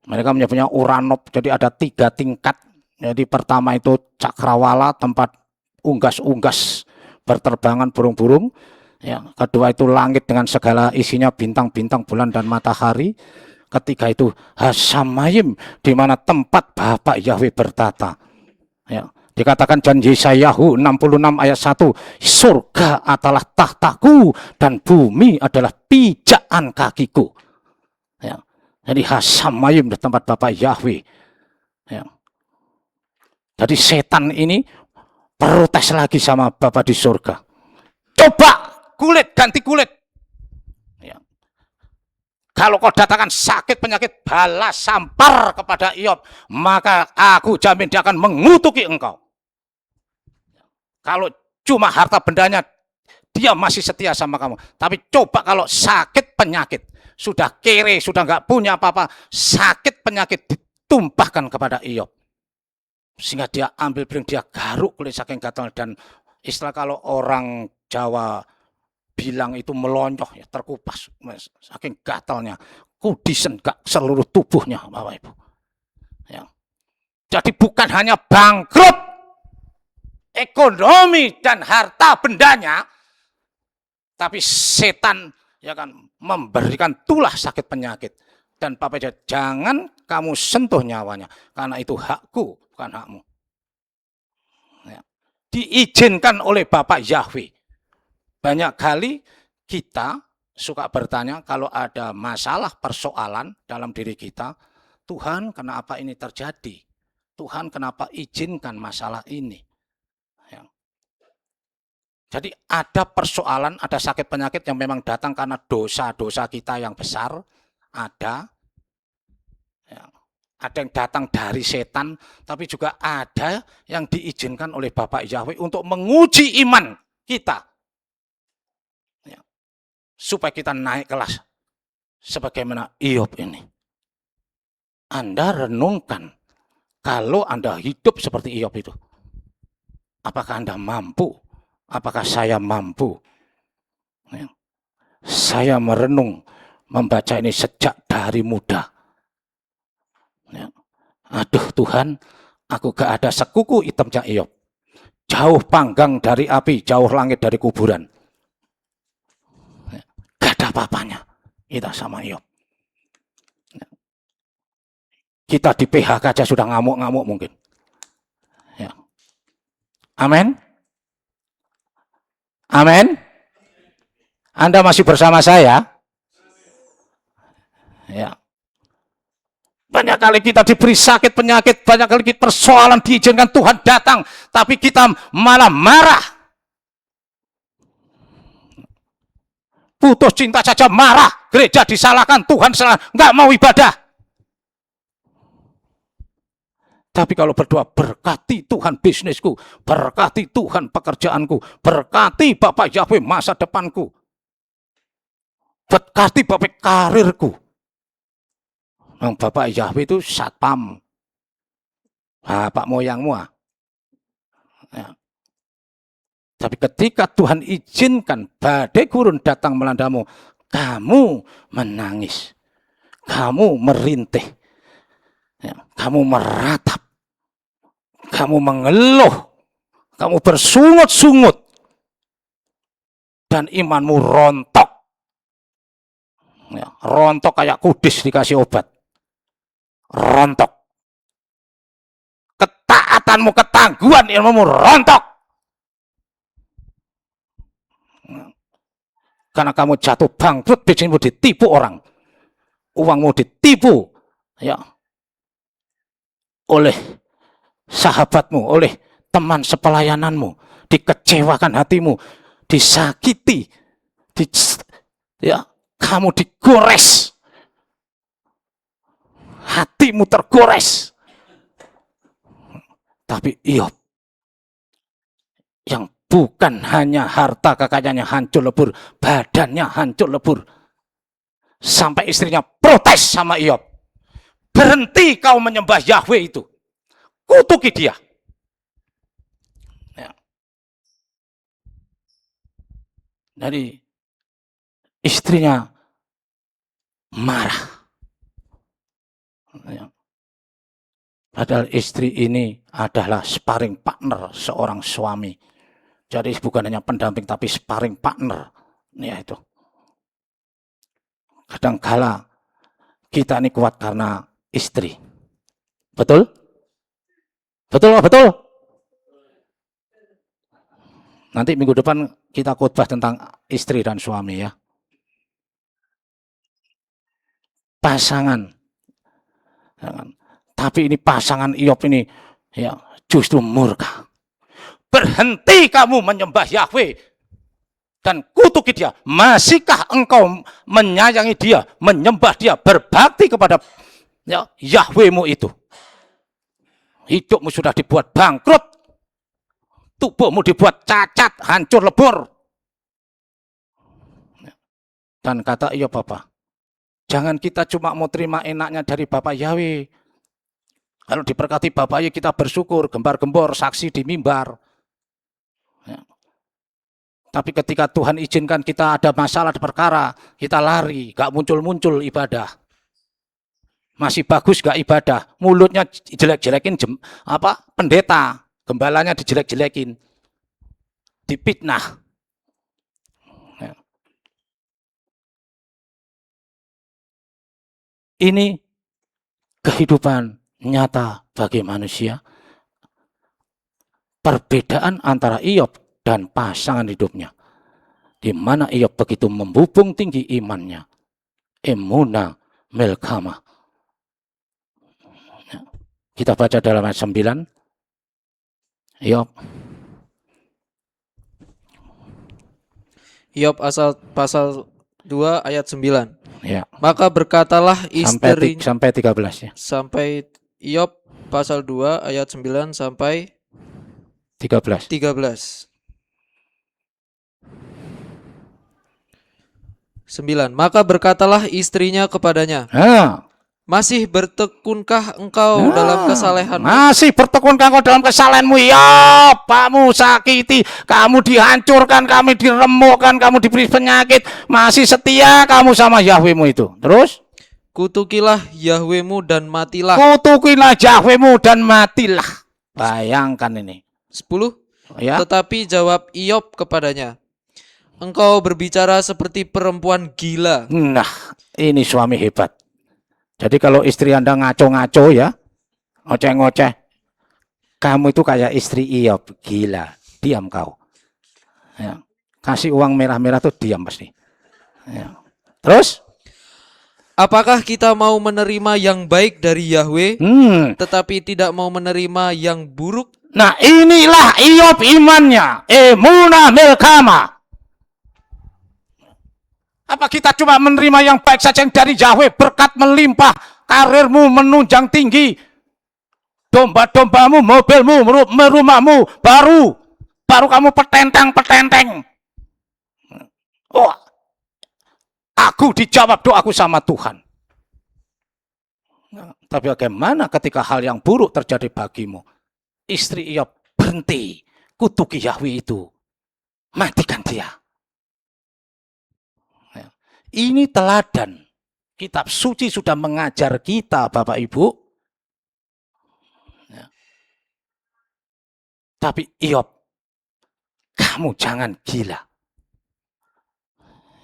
mereka menyebutnya Uranop. Jadi ada 3 tingkat. Jadi pertama itu cakrawala, tempat unggas-unggas berterbangan burung-burung. Ya, kedua itu langit dengan segala isinya, bintang-bintang, bulan dan matahari. Ketiga itu Hasamayim, di mana tempat Bapak Yahweh bertata. Ya, dikatakan janji Yesayahu 66 ayat 1, surga adalah tahtaku dan bumi adalah pijakan kakiku. Ya, jadi Hasamayim di tempat Bapak Yahweh. Ya. Jadi setan ini protes lagi sama Bapak di surga. Coba kulit ganti kulit. Ya. Kalau kau datangkan sakit penyakit bala sampar kepada Iyob, maka aku jamin dia akan mengutuki engkau. Kalau cuma harta bendanya, dia masih setia sama kamu. Tapi coba kalau sakit penyakit, sudah kere, sudah nggak punya apa-apa, sakit penyakit ditumpahkan kepada Iyob, sehingga dia ambil piring, dia garuk kulit saking gatal. Dan istilah kalau orang Jawa bilang itu melonyoh, ya, terkupas saking gatalnya, kudisen gak seluruh tubuhnya Bapak Ibu. Ya. Jadi bukan hanya bangkrut ekonomi dan harta bendanya, tapi setan ya kan memberikan tulah sakit penyakit. Dan Bapak Ibu, jangan kamu sentuh nyawanya, karena itu hakku, bukan hakmu. Ya. Diizinkan oleh Bapak Yahweh. Banyak kali kita suka bertanya kalau ada masalah persoalan dalam diri kita, Tuhan kenapa ini terjadi? Tuhan kenapa izinkan masalah ini? Ya. Jadi ada persoalan, ada sakit penyakit yang memang datang karena dosa-dosa kita yang besar, ada. Ya. Ada yang datang dari setan, tapi juga ada yang diizinkan oleh Bapak Yahweh untuk menguji iman kita. Supaya kita naik kelas sebagaimana Iyob ini. Anda renungkan, kalau Anda hidup seperti Iyob itu, apakah Anda mampu? Apakah saya mampu? Ya. Saya merenung, membaca ini sejak dari muda. Ya. Aduh Tuhan, aku gak ada sekuku hitamnya Iyob. Jauh panggang dari api, jauh langit dari kuburan. Gak ada apa-apanya kita sama Iyob. Kita di PHK aja sudah ngamuk-ngamuk mungkin. Ya. Amin. Amin. Anda masih bersama saya? Ya. Banyak kali kita diberi sakit penyakit, banyak kali kita persoalan diizinkan Tuhan datang, tapi kita malah marah. Putus cinta saja marah, gereja disalahkan, Tuhan salah, nggak mau ibadah. Tapi kalau berdoa, berkati Tuhan bisnisku, berkati Tuhan pekerjaanku, berkati Bapak Yahweh masa depanku, berkati Bapak karirku. Bapak Yahweh itu satpam. Bapak moyangmu. Ya. Tapi ketika Tuhan izinkan badai gurun datang melandamu, kamu menangis, kamu merintih, ya, kamu meratap, kamu mengeluh, kamu bersungut-sungut, dan imanmu rontok. Ya, rontok kayak kudis dikasih obat. Rontok. Ketaatanmu, ketangguhan ilmumu rontok. Karena kamu jatuh bangkrut, bisnismu ditipu orang, uangmu ditipu, ya, oleh sahabatmu, oleh teman sepelayananmu, dikecewakan hatimu, disakiti, ya, kamu digores, hatimu tergores. Tapi Iyob yang bukan hanya harta kekayaannya hancur lebur, badannya hancur lebur. Sampai istrinya protes sama Iyob. Berhenti kau menyembah Yahweh itu. Kutuki dia. Ya. Jadi istrinya marah. Ya. Padahal istri ini adalah sparring partner seorang suami. Jadi bukan hanya pendamping tapi sparring partner. Ya itu. Kadangkala kita ini kuat karena istri. Betul? Betul, betul. Nanti minggu depan kita khotbah tentang istri dan suami ya. Pasangan. Tapi ini pasangan Iyob ini ya justru murka. Berhenti kamu menyembah Yahweh dan kutuki dia. Masihkah engkau menyayangi dia, menyembah dia, berbakti kepada ya, Yahwehmu itu? Hidupmu sudah dibuat bangkrut, tubuhmu dibuat cacat, hancur lebur. Dan kata Iyob apa? Jangan kita cuma mau terima enaknya dari Bapak Yahweh. Kalau diberkati Bapak Yahweh kita bersyukur, gembar-gembor, saksi di mimbar. Ya. Tapi ketika Tuhan izinkan kita ada masalah, ada perkara, kita lari, gak muncul-muncul ibadah. Masih bagus gak ibadah, mulutnya jelek-jelekin pendeta, gembalanya dijelek-jelekin, dipitnah. Ya. Ini kehidupan nyata bagi manusia. Perbedaan antara Iyob dan pasangan hidupnya. Di mana Iyob begitu membubung tinggi imannya. Emuna melkama. Kita baca dalam ayat 9. Iyob. Iyob pasal 2 ayat 9. Ya. Maka berkatalah istri sampai 13 ya. Sampai Iyob pasal 2 ayat 9 sampai 13. 9. Maka berkatalah istrinya kepadanya, masih bertekunkah engkau dalam kesalehanmu? Masih bertekunkah engkau dalam kesalehanmu? Ya, kamu sakiti, kamu dihancurkan, kamu diremukkan, kamu diberi penyakit. Masih setia kamu sama Yahwehmu itu. Terus? Kutukilah Yahwehmu dan matilah. Kutukilah Yahwehmu dan matilah. Bayangkan ini. 10. Ya. Tetapi jawab Iyob kepadanya, engkau berbicara seperti perempuan gila. Nah, ini suami hebat. Jadi kalau istri Anda ngaco-ngaco ya, ngoceh-ngoceh, kamu itu kayak istri Iyob, gila, diam kau. Ya. Kasih uang merah-merah tuh diam pasti. Ya. Terus? Apakah kita mau menerima yang baik dari Yahweh, tetapi tidak mau menerima yang buruk? Nah inilah Iyob imannya, emuna melkama. Apa kita cuma menerima yang baik saja yang dari Yahweh, berkat melimpah, karirmu menunjang tinggi, domba-dombamu, mobilmu, rumahmu, baru kamu petenteng. Oh, aku dijawab doaku sama Tuhan. Tapi bagaimana ketika hal yang buruk terjadi bagimu? Istri Iyob berhenti, kutuki Yahweh itu, matikan dia. Ya. Ini teladan. Kitab suci sudah mengajar kita, Bapak Ibu. Ya. Tapi Iyob, kamu jangan gila.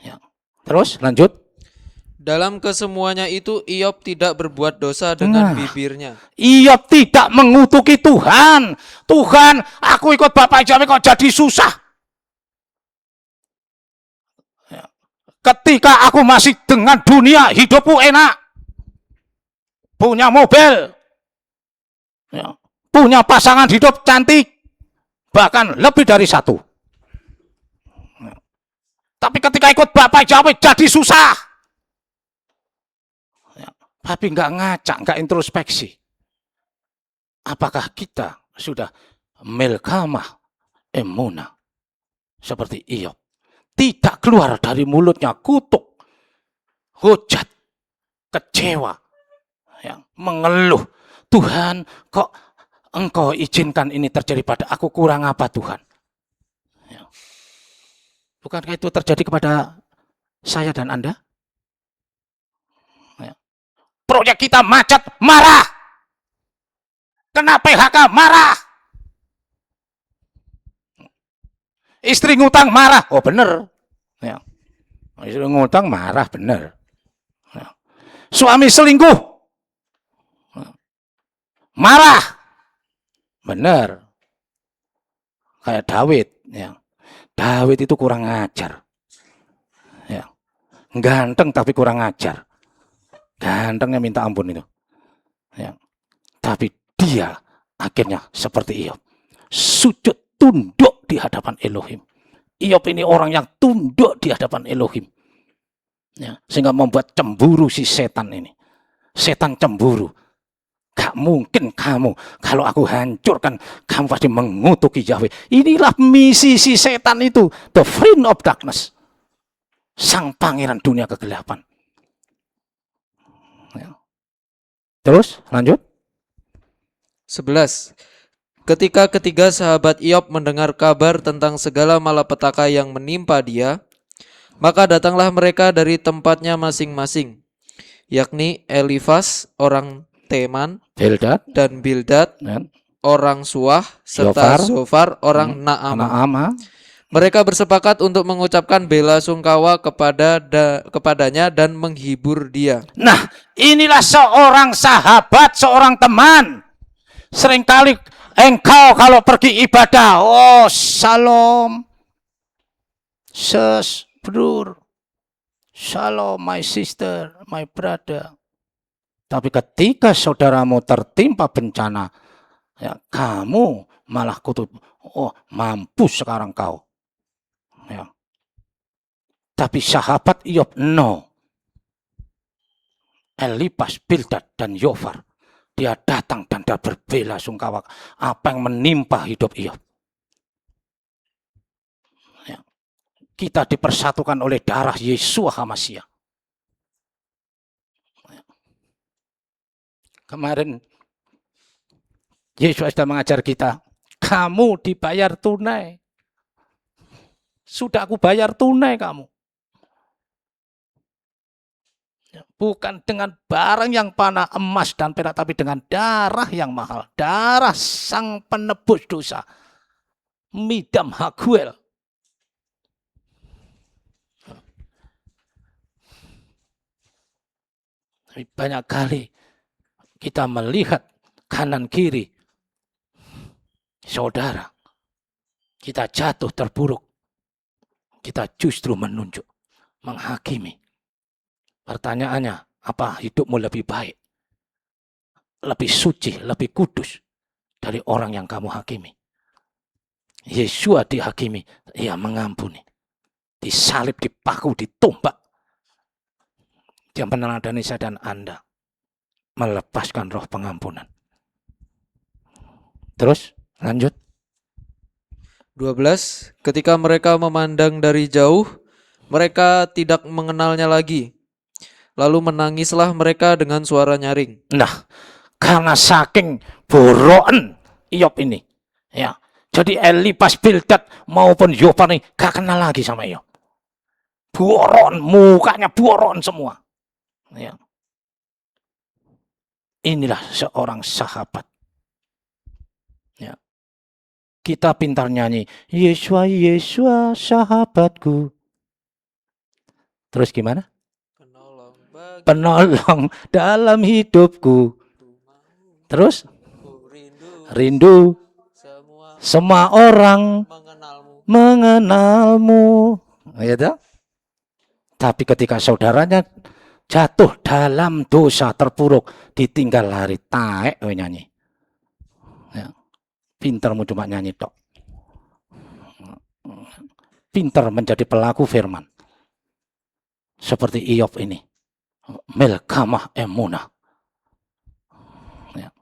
Ya. Terus lanjut. Dalam kesemuanya itu Iyob tidak berbuat dosa dengan Nah. bibirnya. Iyob tidak mengutuki Tuhan. Tuhan, aku ikut Bapak Yahweh kok jadi susah. Ya. Ketika aku masih dengan dunia, hidupku enak. Punya mobil. Ya. Punya pasangan hidup cantik. Bahkan lebih dari satu. Ya. Tapi ketika ikut Bapak Yahweh jadi susah. Tapi nggak ngacak, nggak introspeksi. Apakah kita sudah melkamah emunah seperti Iyob? Tidak keluar dari mulutnya kutuk, hujat, kecewa, ya, mengeluh. Tuhan, kok Engkau izinkan ini terjadi pada aku, kurang apa Tuhan? Ya. Bukankah itu terjadi kepada saya dan Anda? Proyek kita macet, marah. Kena PHK, marah. Istri ngutang, marah. Oh bener. Ya. Istri ngutang, marah, bener. Ya. Suami selingkuh, marah. Bener. Kayak Daud. Ya. Daud itu kurang ajar. Ya. Ganteng tapi kurang ajar. Gantengnya minta ampun itu. Ya. Tapi dia akhirnya seperti Iyob. Sujud tunduk di hadapan Elohim. Iyob ini orang yang tunduk di hadapan Elohim. Ya. Sehingga membuat cemburu si setan ini. Setan cemburu. Gak mungkin kamu, kalau aku hancurkan, kamu pasti mengutuki Yahweh. Inilah misi si setan itu. The friend of darkness. Sang pangeran dunia kegelapan. Ya. Terus lanjut. 11. Ketika ketiga sahabat Iyob mendengar kabar tentang segala malapetaka yang menimpa dia, maka datanglah mereka dari tempatnya masing-masing, yakni Elifas orang Teman Bildad dan Bildad dan orang Suah serta Zofar orang Naamah. Naamah. Mereka bersepakat untuk mengucapkan bela sungkawa kepadanya dan menghibur dia. Nah, inilah seorang sahabat, seorang teman. Seringkali engkau kalau pergi ibadah, oh shalom, sis, brother, shalom, my sister, my brother. Tapi ketika saudaramu tertimpa bencana, ya, kamu malah kutub, oh mampus sekarang kau. Ya. Tapi sahabat Iyob, no. Elifas, Bildad, dan Zofar. Dia datang dan dia berbela sungkawa apa yang menimpa hidup Iyob. Ya. Kita dipersatukan oleh darah Yesua HaMashiach. Ya. Kemarin Yesus sudah mengajar kita, kamu dibayar tunai. Sudah aku bayar tunai kamu. Bukan dengan barang yang panah, emas dan perak, tapi dengan darah yang mahal. Darah sang penebus dosa. Midam Haguel. Tapi banyak kali kita melihat kanan kiri saudara. Kita jatuh terpuruk. Kita justru menunjuk, menghakimi. Pertanyaannya, apa hidupmu lebih baik, lebih suci, lebih kudus dari orang yang kamu hakimi? Yesua dihakimi, ia mengampuni. Disalib, dipaku, ditumbak. Dia meneladani saya dan Anda. Melepaskan roh pengampunan. Terus, lanjut. 12. Ketika mereka memandang dari jauh, mereka tidak mengenalnya lagi. Lalu menangislah mereka dengan suara nyaring. Nah, karena saking borokan Iyob ini, ya, jadi Elifas, Bildad maupun Yofar ini gak kenal lagi sama Iyob. Boron, mukanya boron semua. Ya. Inilah seorang sahabat. Ya. Kita pintar nyanyi, Yesua, Yesua, sahabatku. Terus gimana? Penolong dalam hidupku. Terus? Rindu semua orang mengenalmu. Ya, toh? Tapi ketika saudaranya jatuh dalam dosa terpuruk, ditinggal lari, taek nyanyi. Ya. Pintermu cuma nyanyi tok. Pinter menjadi pelaku firman. Seperti Iyob ini. Melkamah emunah. Ya.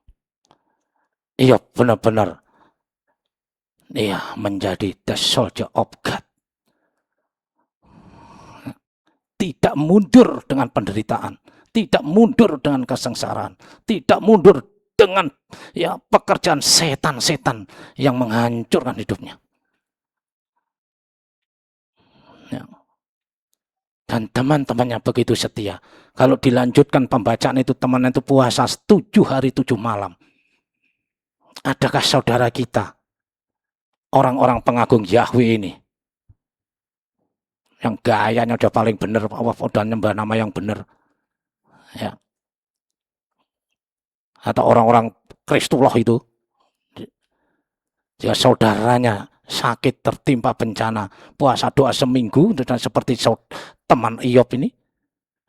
Iyob benar-benar menjadi the soldier of God. Tidak mundur dengan penderitaan, tidak mundur dengan kesengsaraan, tidak mundur dengan pekerjaan setan-setan yang menghancurkan hidupnya. Ya. Dan teman-temannya begitu setia. Kalau dilanjutkan pembacaan itu, teman itu puasa 7 hari 7 malam. Adakah saudara kita, orang-orang pengagung Yahweh ini, yang gayanya udah paling benar, udah nyembah nama yang benar, ya, atau orang-orang Kristullah itu, jika saudaranya sakit tertimpa bencana, puasa doa seminggu, dan seperti teman Iyob ini,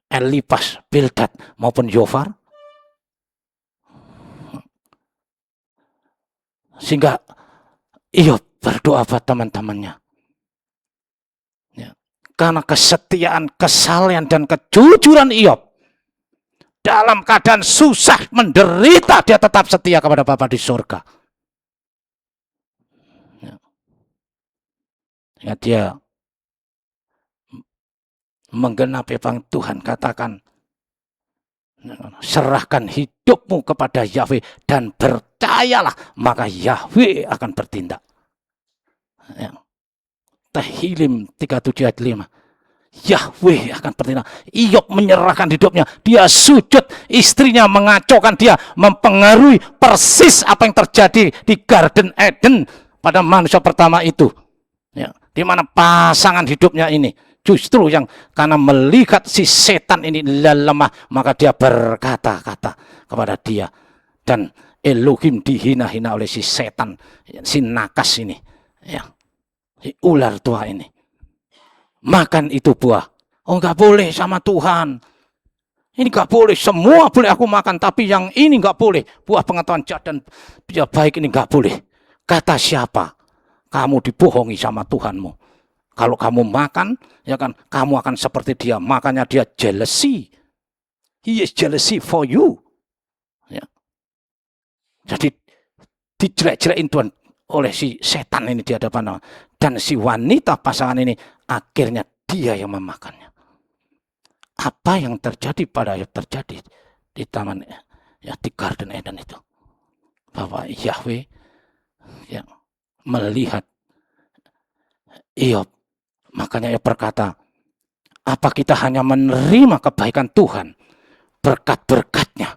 Elifas, Bildad maupun Yofar, sehingga Iyob berdoa buat teman-temannya. Karena kesetiaan, kesalehan, dan kejujuran Iyob, dalam keadaan susah, menderita, dia tetap setia kepada Bapa di surga. Ya, dia menggenapi apa yang Tuhan katakan. Serahkan hidupmu kepada Yahweh dan percayalah, maka Yahweh akan bertindak. Ya. Tehillim 37 ayat 5. Yahweh akan bertindak. Iyob menyerahkan hidupnya. Dia sujud, istrinya mengacaukan dia, mempengaruhi persis apa yang terjadi di Garden Eden pada manusia pertama itu. Ya, di mana pasangan hidupnya ini justru yang karena melihat si setan ini lemah, maka dia berkata-kata kepada dia, dan Elohim dihina-hina oleh si setan, si nakas ini, ya, si ular tua ini. Makan itu buah. Oh, nggak boleh sama Tuhan. Ini nggak boleh. Semua boleh aku makan, tapi yang ini nggak boleh. Buah pengetahuan jahat dan baik ini nggak boleh. Kata siapa? Kamu dibohongi sama Tuhanmu. Kalau kamu makan, ya kan, kamu akan seperti dia. Makanya dia jealousy. He is jealousy for you. Ya. Jadi dijelek-jelekin Tuhan oleh si setan ini di hadapan, dan si wanita pasangan ini akhirnya dia yang memakannya. Apa yang terjadi pada Ayub terjadi di taman, ya, di Garden Eden itu, bahwa Yahweh yang melihat Iyob, makanya ia berkata, apa kita hanya menerima kebaikan Tuhan, berkat-berkatnya,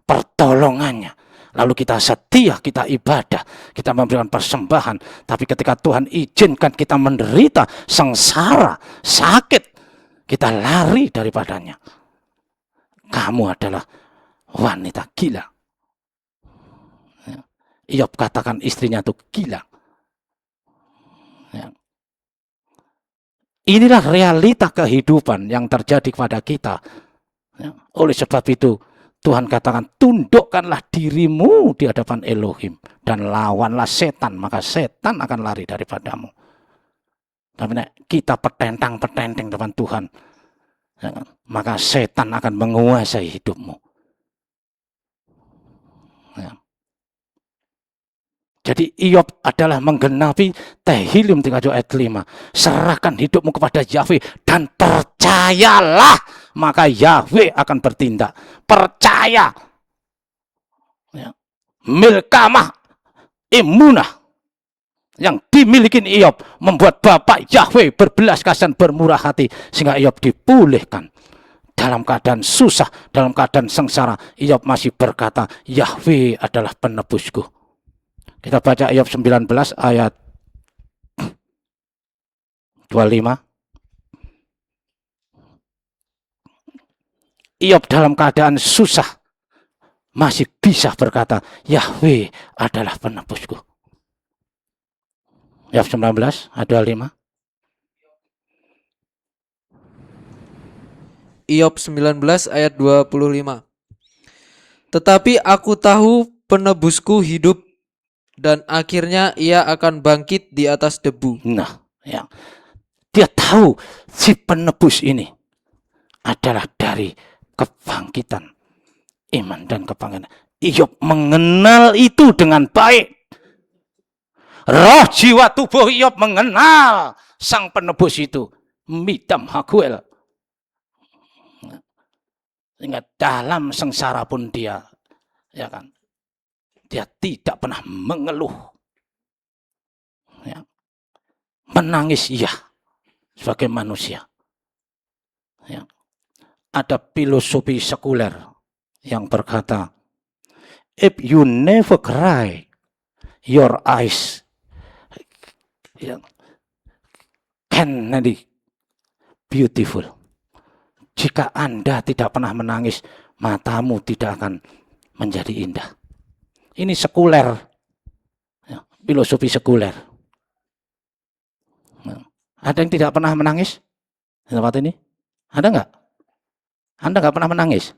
pertolongannya, lalu kita setia, kita ibadah, kita memberikan persembahan, tapi ketika Tuhan izinkan kita menderita, sengsara, sakit, kita lari daripadanya. Kamu adalah wanita gila. Iyob katakan istrinya itu gila. Ya. Inilah realita kehidupan yang terjadi kepada kita. Ya. Oleh sebab itu, Tuhan katakan, tundukkanlah dirimu di hadapan Elohim dan lawanlah setan, maka setan akan lari daripadamu. Tapi kita petentang-petenteng depan Tuhan, ya, maka setan akan menguasai hidupmu. Ya. Jadi Iyob adalah menggenapi Tehillim 37 ayat 5. Serahkan hidupmu kepada Yahweh dan percayalah, maka Yahweh akan bertindak. Percaya. Ya. Milkamah imunah yang dimiliki Iyop membuat Bapak Yahweh berbelas kasihan, bermurah hati, sehingga Iyop dipulihkan. Dalam keadaan susah, dalam keadaan sengsara, Iyop masih berkata, Yahweh adalah penebusku. Kita baca Iyop 19 ayat 25. Iyop dalam keadaan susah masih bisa berkata, Yahweh adalah penebusku. Ayat 19, ayat 25. Iyop 19 ayat 25. Tetapi aku tahu penebusku hidup dan akhirnya ia akan bangkit di atas debu. Nah, ya. Dia tahu si penebus ini adalah dari kebangkitan iman dan kebangkitan. Iyop mengenal itu dengan baik. Roh jiwa tubuh Iyop mengenal sang penebus itu, Midam Haguel. Sehingga dalam sengsara pun dia, ya kan, dia tidak pernah mengeluh, ya. Menangis iya sebagai manusia. Ya. Ada filosofi sekuler yang berkata, if you never cry, your eyes can be beautiful. Jika Anda tidak pernah menangis, matamu tidak akan menjadi indah. Ini sekuler, ya, filosofi sekuler. Nah, ada yang tidak pernah menangis di tempat ini? Ada nggak? Anda nggak pernah menangis?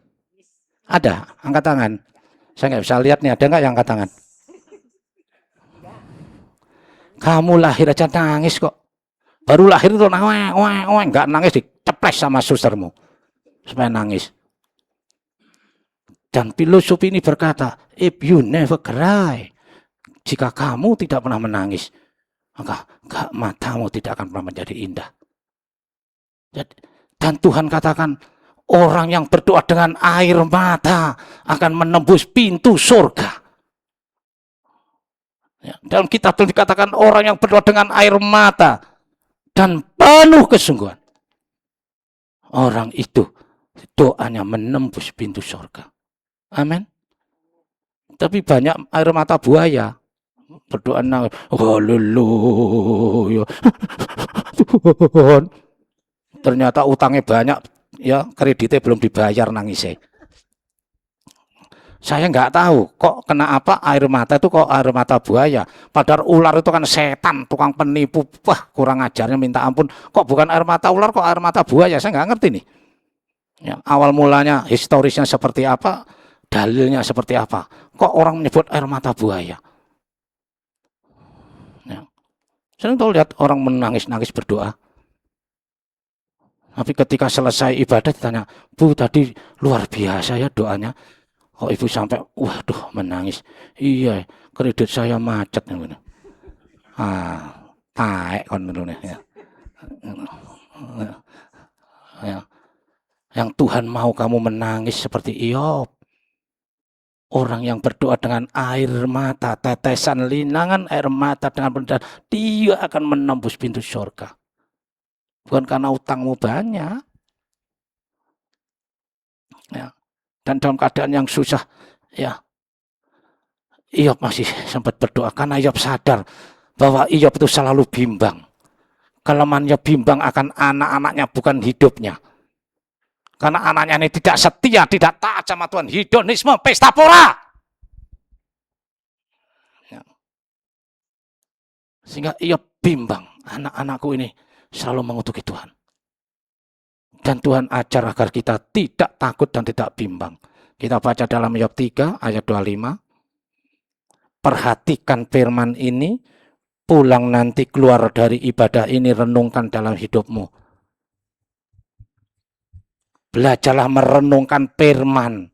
Ada, angkat tangan. Saya nggak bisa lihat nih, ada nggak yang angkat tangan? Kamu lahir aja nangis kok. Baru lahir itu nggak nangis, diceples sama sustermu supaya nangis. Dan filosofi ini berkata, if you never cry, jika kamu tidak pernah menangis, maka matamu tidak akan pernah menjadi indah. Dan Tuhan katakan, orang yang berdoa dengan air mata akan menembus pintu surga. Ya, dalam kitab dikatakan orang yang berdoa dengan air mata dan penuh kesungguhan, orang itu doanya menembus pintu surga. Amin. Tapi banyak air mata buaya berdoa nangis, haleluya Tuhan, ternyata utangnya banyak, ya, kreditnya belum dibayar, nangisnya. Saya nggak tahu kok kenapa air mata itu kok air mata buaya. Padahal ular itu kan setan, tukang penipu, wah kurang ajarnya minta ampun. Kok bukan air mata ular, kok air mata buaya? Saya nggak ngerti nih. Ya, awal mulanya, historisnya seperti apa, dalilnya seperti apa. Kok orang menyebut air mata buaya? Ya. Saya tuh lihat orang menangis-nangis berdoa. Tapi ketika selesai ibadah ditanya, Bu tadi luar biasa ya doanya. Kok ibu sampai, waduh menangis. Iya, kredit saya macet. Taek kon ya. Ya. Yang Tuhan mau kamu menangis seperti Iyop. Orang yang berdoa dengan air mata, tetesan linangan air mata dengan benar, dia akan menembus pintu surga. Bukan karena utangmu banyak. Ya. Dan dalam keadaan yang susah, ya, Iyop masih sempat berdoa karena Iyop sadar bahwa Iyop itu selalu bimbang. Kelemahannya bimbang akan anak-anaknya, bukan hidupnya. Karena anaknya ini tidak setia, tidak taat sama Tuhan, hedonisme, pesta pora. Ya. Sehingga Iyop bimbang, anak-anakku ini selalu mengutuki Tuhan. Dan Tuhan ajar agar kita tidak takut dan tidak bimbang. Kita baca dalam Iyop 3 ayat 25. Perhatikan firman ini, pulang nanti keluar dari ibadah ini, renungkan dalam hidupmu. Belajarlah merenungkan firman.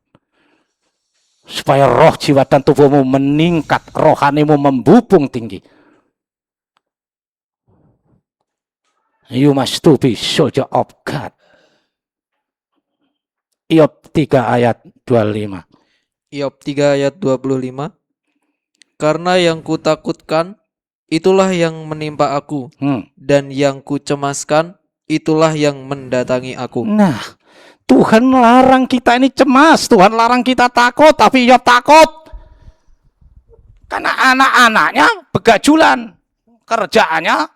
Supaya roh, jiwa, dan tubuhmu meningkat, rohanimu membubung tinggi. You must to be soldier of God. Iyob 3 ayat 25. Iyob 3 ayat 25. Karena yang kutakutkan, itulah yang menimpa aku, dan yang kucemaskan, itulah yang mendatangi aku. Nah, Tuhan larang kita ini cemas, Tuhan larang kita takut, tapi Iyob takut. Karena anak-anaknya begajulan, kerjaannya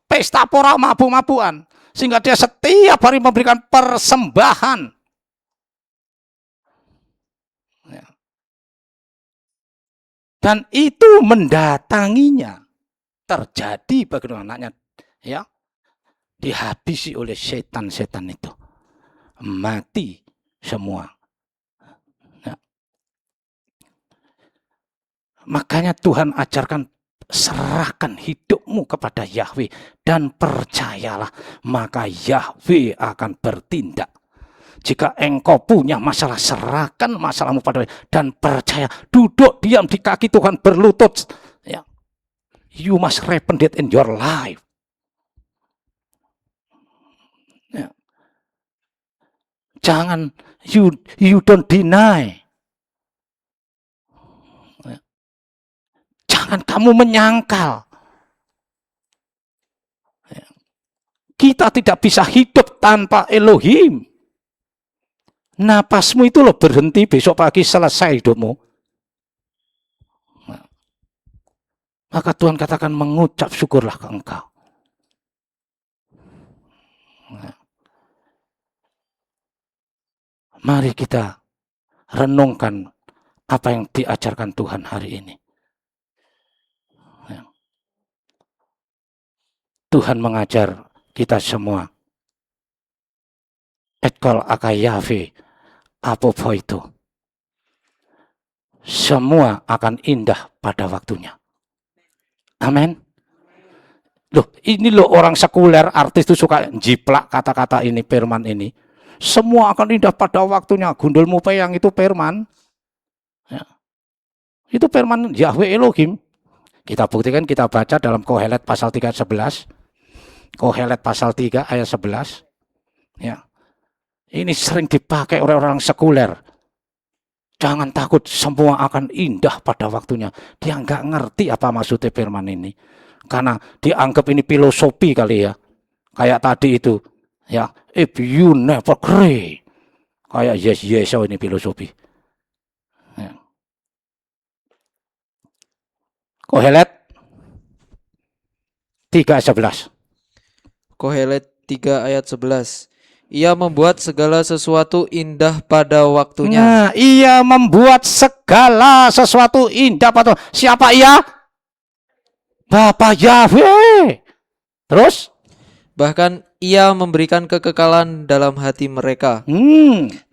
pesta pora mabuk-mabukan, sehingga dia setiap hari memberikan persembahan. Dan itu mendatanginya. Terjadi bagaimana anaknya, ya, dihabisi oleh setan-setan itu, mati semua. Ya. Makanya Tuhan ajarkan, serahkan hidupmu kepada Yahweh dan percayalah, maka Yahweh akan bertindak. Jika engkau punya masalah, serahkan masalahmu pada Dia dan percaya. Duduk diam di kaki Tuhan, berlutut. Ya. You must repent it in your life. Ya. Jangan you don't deny. Ya. Jangan kamu menyangkal. Ya. Kita tidak bisa hidup tanpa Elohim. Napasmu itu loh berhenti, besok pagi selesai hidupmu. Nah, maka Tuhan katakan, mengucap syukurlah ke engkau. Nah, mari kita renungkan apa yang diajarkan Tuhan hari ini. Nah, Tuhan mengajar kita semua. Etkal akai Yahweh, apa itu? Semua akan indah pada waktunya. Amin. Loh, ini loh orang sekuler, artis itu suka jiplak kata-kata ini, firman ini. Semua akan indah pada waktunya. Gundul mupeyang itu firman. Ya. Itu firman Yahweh Elohim. Kita buktikan, kita baca dalam Kohelet pasal 3 ayat 11. Kohelet pasal 3 ayat 11. Ya. Ini sering dipakai oleh orang sekuler. Jangan takut, semua akan indah pada waktunya. Dia nggak ngerti apa maksudnya firman ini. Karena dianggap ini filosofi kali ya. Kayak tadi itu. Ya, if you never agree. Kayak yes ini filosofi. Ya. Kohelet 3 ayat 11. Kohelet 3 ayat 11. Ia membuat segala sesuatu indah pada waktunya. Nah, ia membuat segala sesuatu indah pada. Siapa ia? Bapa Yahweh. Terus? Bahkan ia memberikan kekekalan dalam hati mereka.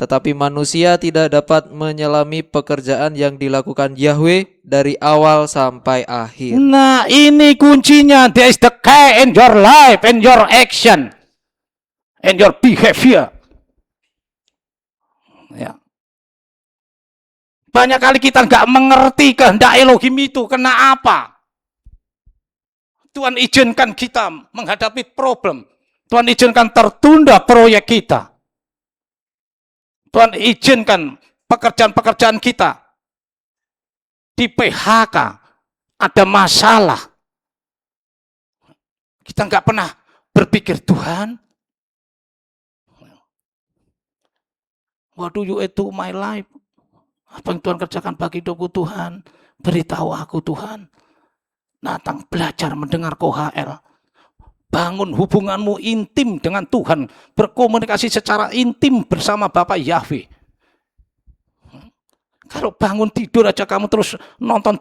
Tetapi manusia tidak dapat menyelami pekerjaan yang dilakukan Yahweh dari awal sampai akhir. Nah, ini kuncinya. There is the key in your life, in your action, in your behavior. Ya. Banyak kali kita nggak mengerti kehendak Elohim itu. Kenapa? Tuhan izinkan kita menghadapi problem. Tuhan izinkan tertunda proyek kita. Tuhan izinkan pekerjaan-pekerjaan kita di PHK, ada masalah. Kita nggak pernah berpikir, Tuhan, what do you do my life? Apa yang Tuhan kerjakan bagi hidupku, Tuhan? Beritahu aku, Tuhan. Datang belajar mendengar KHL. Bangun hubunganmu intim dengan Tuhan. Berkomunikasi secara intim bersama Bapak Yahweh. Kalau bangun tidur aja kamu terus nonton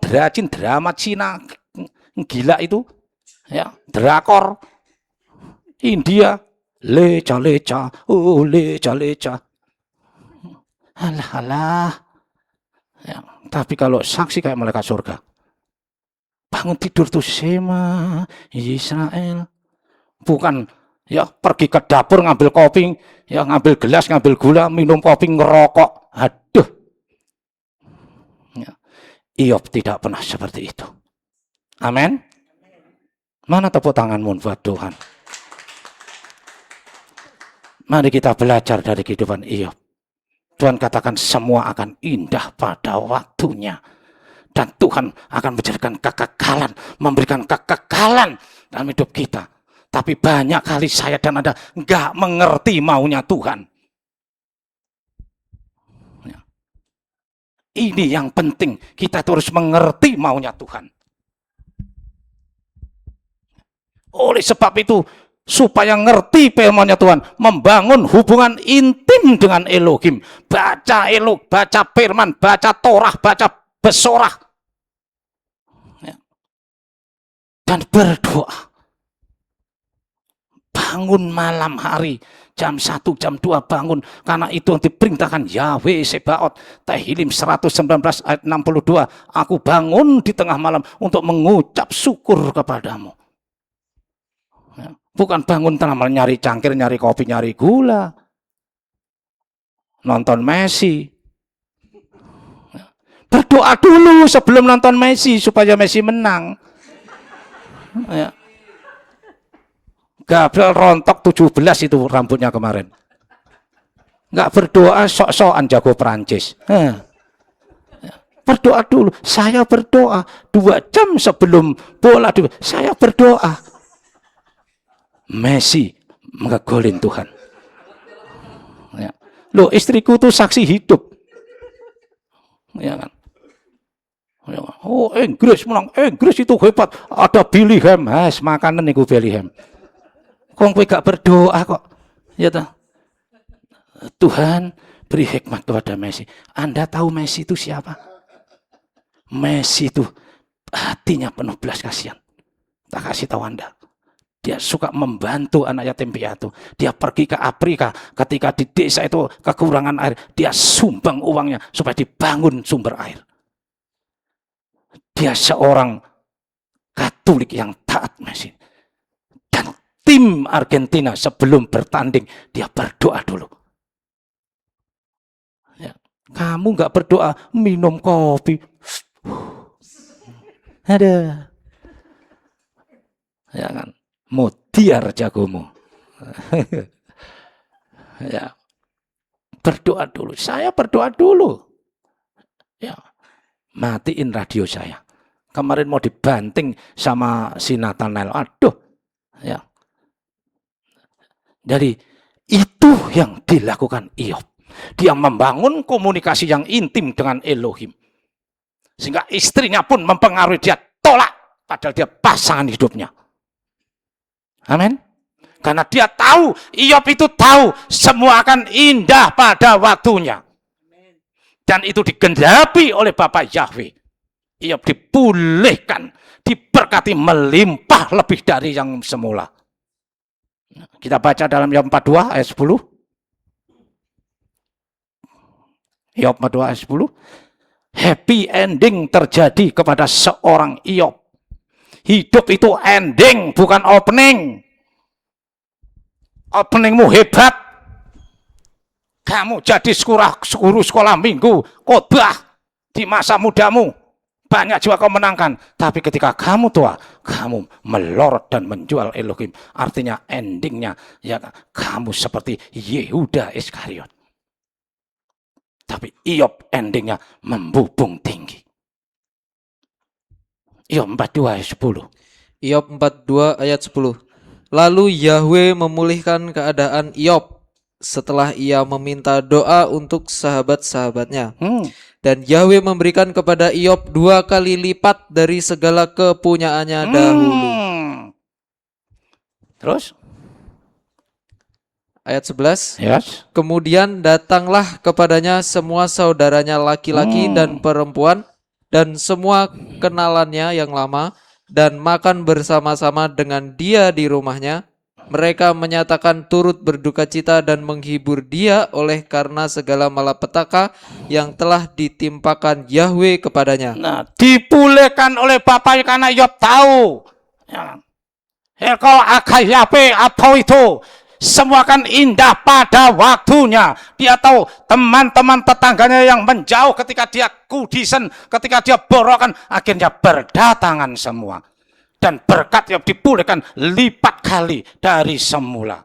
drama Cina gila itu. Ya, drakor. India. Leca-leca. Oh, leca-leca. Alah. Ya, tapi kalau saksi kayak malaikat surga. Bangun tidur tuh Shema Israel. Bukan ya pergi ke dapur ngambil kopi, ya ngambil gelas, ngambil gula, minum kopi, ngerokok. Aduh. Ya. Iyob tidak pernah seperti itu. Amin. Mana tepuk tanganmu buat Tuhan? Mari kita belajar dari kehidupan Iyob. Tuhan katakan semua akan indah pada waktunya. Dan Tuhan akan menjadikan kekekalan, memberikan kekekalan dalam hidup kita. Tapi banyak kali saya dan Anda nggak mengerti maunya Tuhan. Ya. Ini yang penting, kita terus mengerti maunya Tuhan. Oleh sebab itu, supaya ngerti firman-Nya Tuhan, membangun hubungan intim dengan Elohim. Baca baca firman, baca Torah, baca besorah. Ya. Dan berdoa. Bangun malam hari, jam 1, jam 2 bangun. Karena itu yang diperintahkan Yahweh Sebaot. Tehillim 119 ayat 62. Aku bangun di tengah malam untuk mengucap syukur kepadamu. Ya. Bukan bangun tengah malam nyari cangkir, nyari kopi, nyari gula. Nonton Messi. Ya. Berdoa dulu sebelum nonton Messi supaya Messi menang. Ya. Gabriel rontok 17 itu rambutnya kemarin. Nggak berdoa, sok-sokan jago Perancis. Berdoa dulu. Saya berdoa 2 jam sebelum bola. Saya berdoa. Messi ngegolin Tuhan. Ya. Loh, istriku tuh saksi hidup. Ya kan? Oh, Inggris menang. Inggris itu hebat. Ada Bellingham. Makanan itu Bellingham. Kok kowe gak berdoa kok? Ya toh. Tuhan beri hikmat kepada Messi. Anda tahu Messi itu siapa? Messi itu hatinya penuh belas kasihan. Tak kasih tahu Anda. Dia suka membantu anak yatim piatu. Dia pergi ke Afrika ketika di desa itu kekurangan air. Dia sumbang uangnya supaya dibangun sumber air. Dia seorang Katolik yang taat Messi. Dan tim Argentina sebelum bertanding dia berdoa dulu. Ya. Kamu nggak berdoa, minum kopi. Ada. Ya kan, mutiar jagomu. Ya. Berdoa dulu. Saya berdoa dulu. Ya. Matiin radio saya. Kemarin mau dibanting sama si Nathanael. Aduh. Ya. Jadi itu yang dilakukan Iyob. Dia membangun komunikasi yang intim dengan Elohim. Sehingga istrinya pun mempengaruhi dia tolak. Padahal dia pasangan hidupnya. Amin. Karena dia tahu, Iyob itu tahu semua akan indah pada waktunya. Dan itu digenapi oleh Bapak Yahweh. Iyob dipulihkan, diberkati melimpah lebih dari yang semula. Kita baca dalam Iyob 42 ayat 10. Iyob 42 ayat 10. Happy ending terjadi kepada seorang Iyob. Hidup itu ending, bukan opening. Openingmu hebat. Kamu jadi guru sekolah minggu, khotbah di masa mudamu. Banyak juga kau menangkan. Tapi ketika kamu tua, kamu melorot dan menjual Elohim. Artinya endingnya, ya kamu seperti Yehuda Iskariot. Tapi Iyob endingnya membubung tinggi. Iyob 42 ayat 10. Iyob 42 ayat 10. Lalu Yahweh memulihkan keadaan Iyob setelah ia meminta doa untuk sahabat-sahabatnya. Dan Yahweh memberikan kepada Iyob 2 kali lipat dari segala kepunyaannya dahulu. Terus? Ayat 11. Yes. Kemudian datanglah kepadanya semua saudaranya laki-laki dan perempuan dan semua kenalannya yang lama dan makan bersama-sama dengan dia di rumahnya. Mereka menyatakan turut berduka cita dan menghibur dia oleh karena segala malapetaka yang telah ditimpakan Yahweh kepadanya. Nah, dipulihkan oleh Bapak karena Iyob tahu. Ya. Kalau akayape apa itu? Semua kan indah pada waktunya. Dia tahu teman-teman tetangganya yang menjauh ketika dia kudisen, ketika dia borokan, akhirnya berdatangan semua. Dan berkat yang dipulihkan lipat kali dari semula.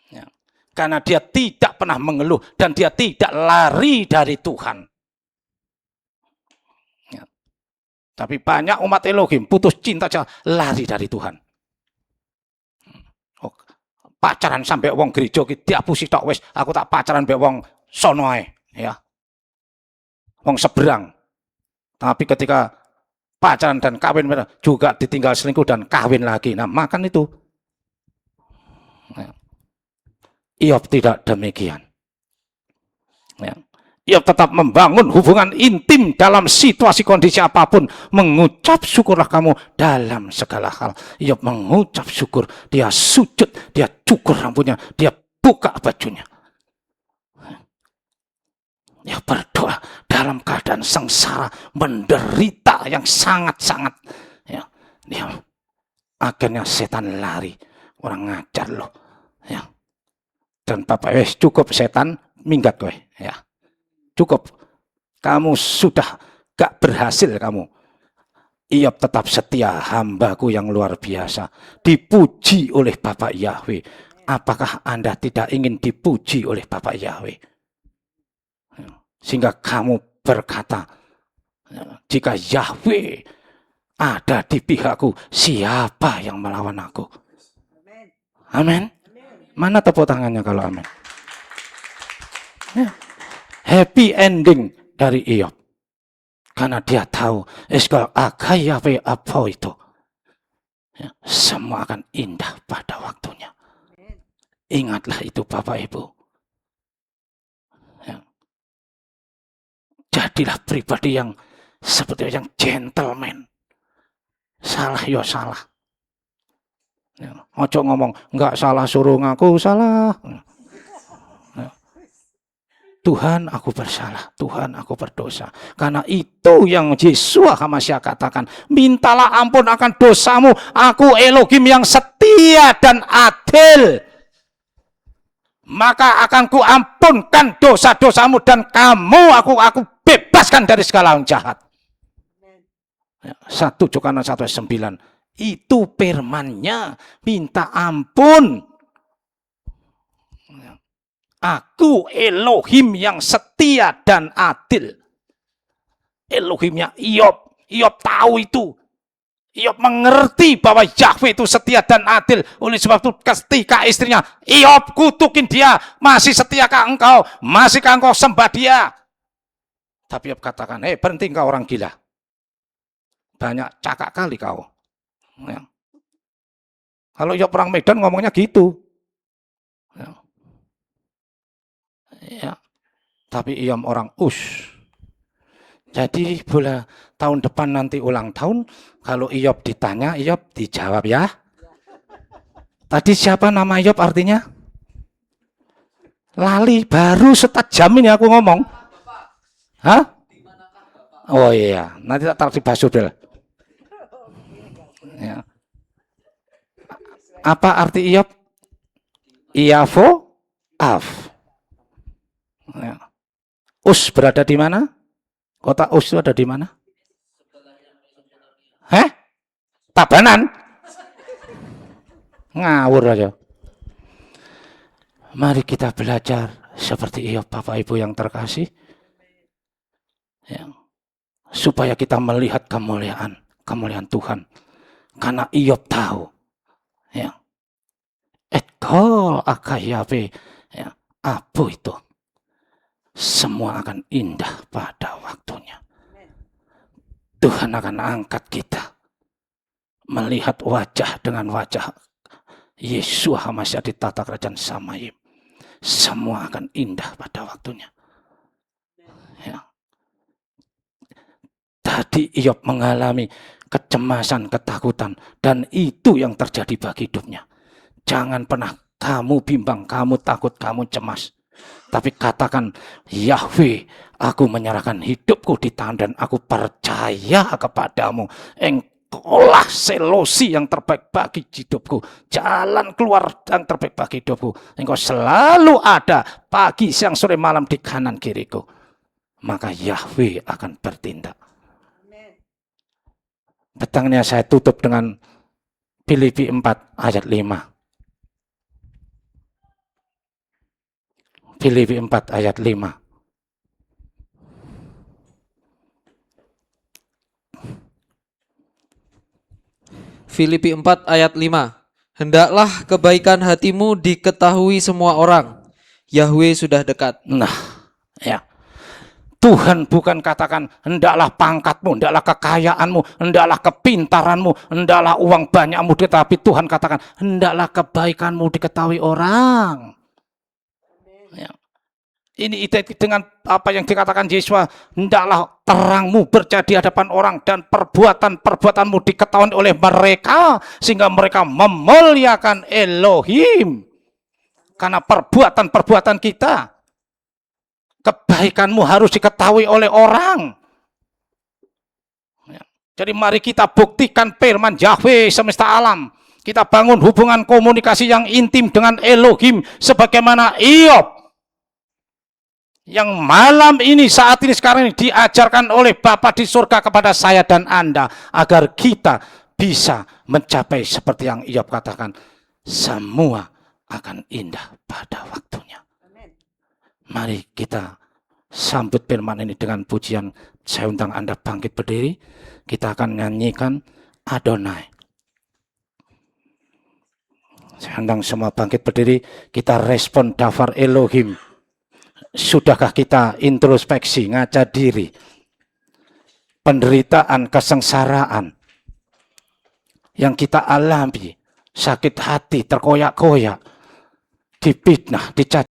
Ya. Karena dia tidak pernah mengeluh dan dia tidak lari dari Tuhan. Ya. Tapi banyak umat Elohim putus cinta aja lari dari Tuhan. Oh, pacaran sampai wong gereja ki diapusi tok wis, aku tak pacaran mbek wong sono ae, ya. Wong seberang. Tapi ketika pacaran dan kawin juga ditinggal selingkuh dan kawin lagi. Nah, makan itu. Iyob tidak demikian. Ya. Iyob tetap membangun hubungan intim dalam situasi kondisi apapun. Mengucap syukurlah kamu dalam segala hal. Iyob mengucap syukur. Dia sujud, dia cukur rambutnya, dia buka bajunya. Dia berdoa dalam keadaan sengsara, menderita yang sangat-sangat. Ya. Dia, akhirnya setan lari. Orang ngajar loh. Ya. Dan Bapak, cukup setan, minggat kowe, ya. Cukup. Kamu sudah gak berhasil kamu. Iyob tetap setia, hambaku yang luar biasa. Dipuji oleh Bapak Yahweh. Apakah Anda tidak ingin dipuji oleh Bapak Yahweh? Sehingga kamu berkata, jika Yahweh ada di pihakku, siapa yang melawan aku? Amin. Mana tepuk tangannya kalau amin? Ya. Happy ending dari Iyob. Karena dia tahu, eskal akayawe apa itu. Ya, semua akan indah pada waktunya. Ingatlah itu Bapak Ibu. Ya. Jadilah pribadi yang seperti yang gentleman. Salah ya salah. Ya, ojo ngomong enggak salah suruh ngaku salah. Ya. Tuhan aku bersalah, Tuhan aku berdosa. Karena itu yang Yesus HaMashiach katakan, mintalah ampun akan dosamu, aku Elohim yang setia dan adil. Maka akan ku ampunkan dosa-dosamu dan kamu aku bebaskan dari segala yang jahat. Ya, 1 Yohanes 1:9. Itu firman-Nya, minta ampun. Aku Elohim yang setia dan adil. Elohimnya Iyob. Iyob tahu itu. Iyob mengerti bahwa Yahweh itu setia dan adil. Oleh sebab itu ketika istrinya, Iyob kutukin dia, masih setiakah engkau? Masihkah engkau sembah dia? Tapi Iyob katakan, berhenti engkau orang gila. Banyak cakap kali kau. Ya. Kalau Iyob perang Medan ngomongnya gitu. Ya. Ya. Tapi Iyob orang Us. Jadi boleh tahun depan nanti ulang tahun, kalau Iyob ditanya, Iyob dijawab ya. Tadi siapa nama Iyob artinya? Lali, baru setajam ini aku ngomong. Hah? Oh iya, nanti tak taruh di basudel. Ya. Apa arti Iyob? Iyafo, af. Ya. Us berada di mana? Kota Us itu ada di mana? Tabanan? Ngawur aja. Mari kita belajar seperti Iyob, Bapak Ibu yang terkasih. Ya. Supaya kita melihat kemuliaan Tuhan. Karena Iyob tahu. Ya. Etkol akayabe. Ya. Apa itu? Semua akan indah pada waktunya. Tuhan akan angkat kita. Melihat wajah dengan wajah Yesus HaMashiach di tata kerajaan Samayim. Semua akan indah pada waktunya. Ya. Tadi Iyob mengalami kecemasan, ketakutan. Dan itu yang terjadi bagi hidupnya. Jangan pernah kamu bimbang, kamu takut, kamu cemas. Tapi katakan, Yahweh, aku menyerahkan hidupku di tangan dan aku percaya kepadamu. Engkaulah solusi yang terbaik bagi hidupku. Jalan keluar yang terbaik bagi hidupku. Engkau selalu ada pagi, siang, sore, malam di kanan kiriku. Maka Yahweh akan bertindak. Petangnya saya tutup dengan Filipi 4 ayat 5. Filipi 4 ayat 5. Filipi 4 ayat 5. Hendaklah kebaikan hatimu diketahui semua orang. Yahweh sudah dekat. Nah, ya. Tuhan bukan katakan hendaklah pangkatmu, hendaklah kekayaanmu, hendaklah kepintaranmu, hendaklah uang banyakmu, tetapi Tuhan katakan hendaklah kebaikanmu diketahui orang. Ya. Ini identik dengan apa yang dikatakan Yesus, hendaklah terangmu bercahaya di hadapan orang dan perbuatan-perbuatanmu diketahui oleh mereka sehingga mereka memuliakan Elohim. Karena perbuatan-perbuatan kita, kebaikanmu harus diketahui oleh orang. Ya. Jadi mari kita buktikan firman Yahweh semesta alam. Kita bangun hubungan komunikasi yang intim dengan Elohim sebagaimana Iyob yang malam ini, saat ini, sekarang ini diajarkan oleh Bapa di surga kepada saya dan Anda agar kita bisa mencapai seperti yang Iyob katakan, semua akan indah pada waktunya. Mari kita sambut firman ini dengan pujian. Saya undang Anda bangkit berdiri. Kita akan nyanyikan Adonai. Saya undang semua bangkit berdiri. Kita respon Davar Elohim. Sudahkah kita introspeksi, ngaca diri? Penderitaan, kesengsaraan yang kita alami, sakit hati, terkoyak-koyak, difitnah, dicaci.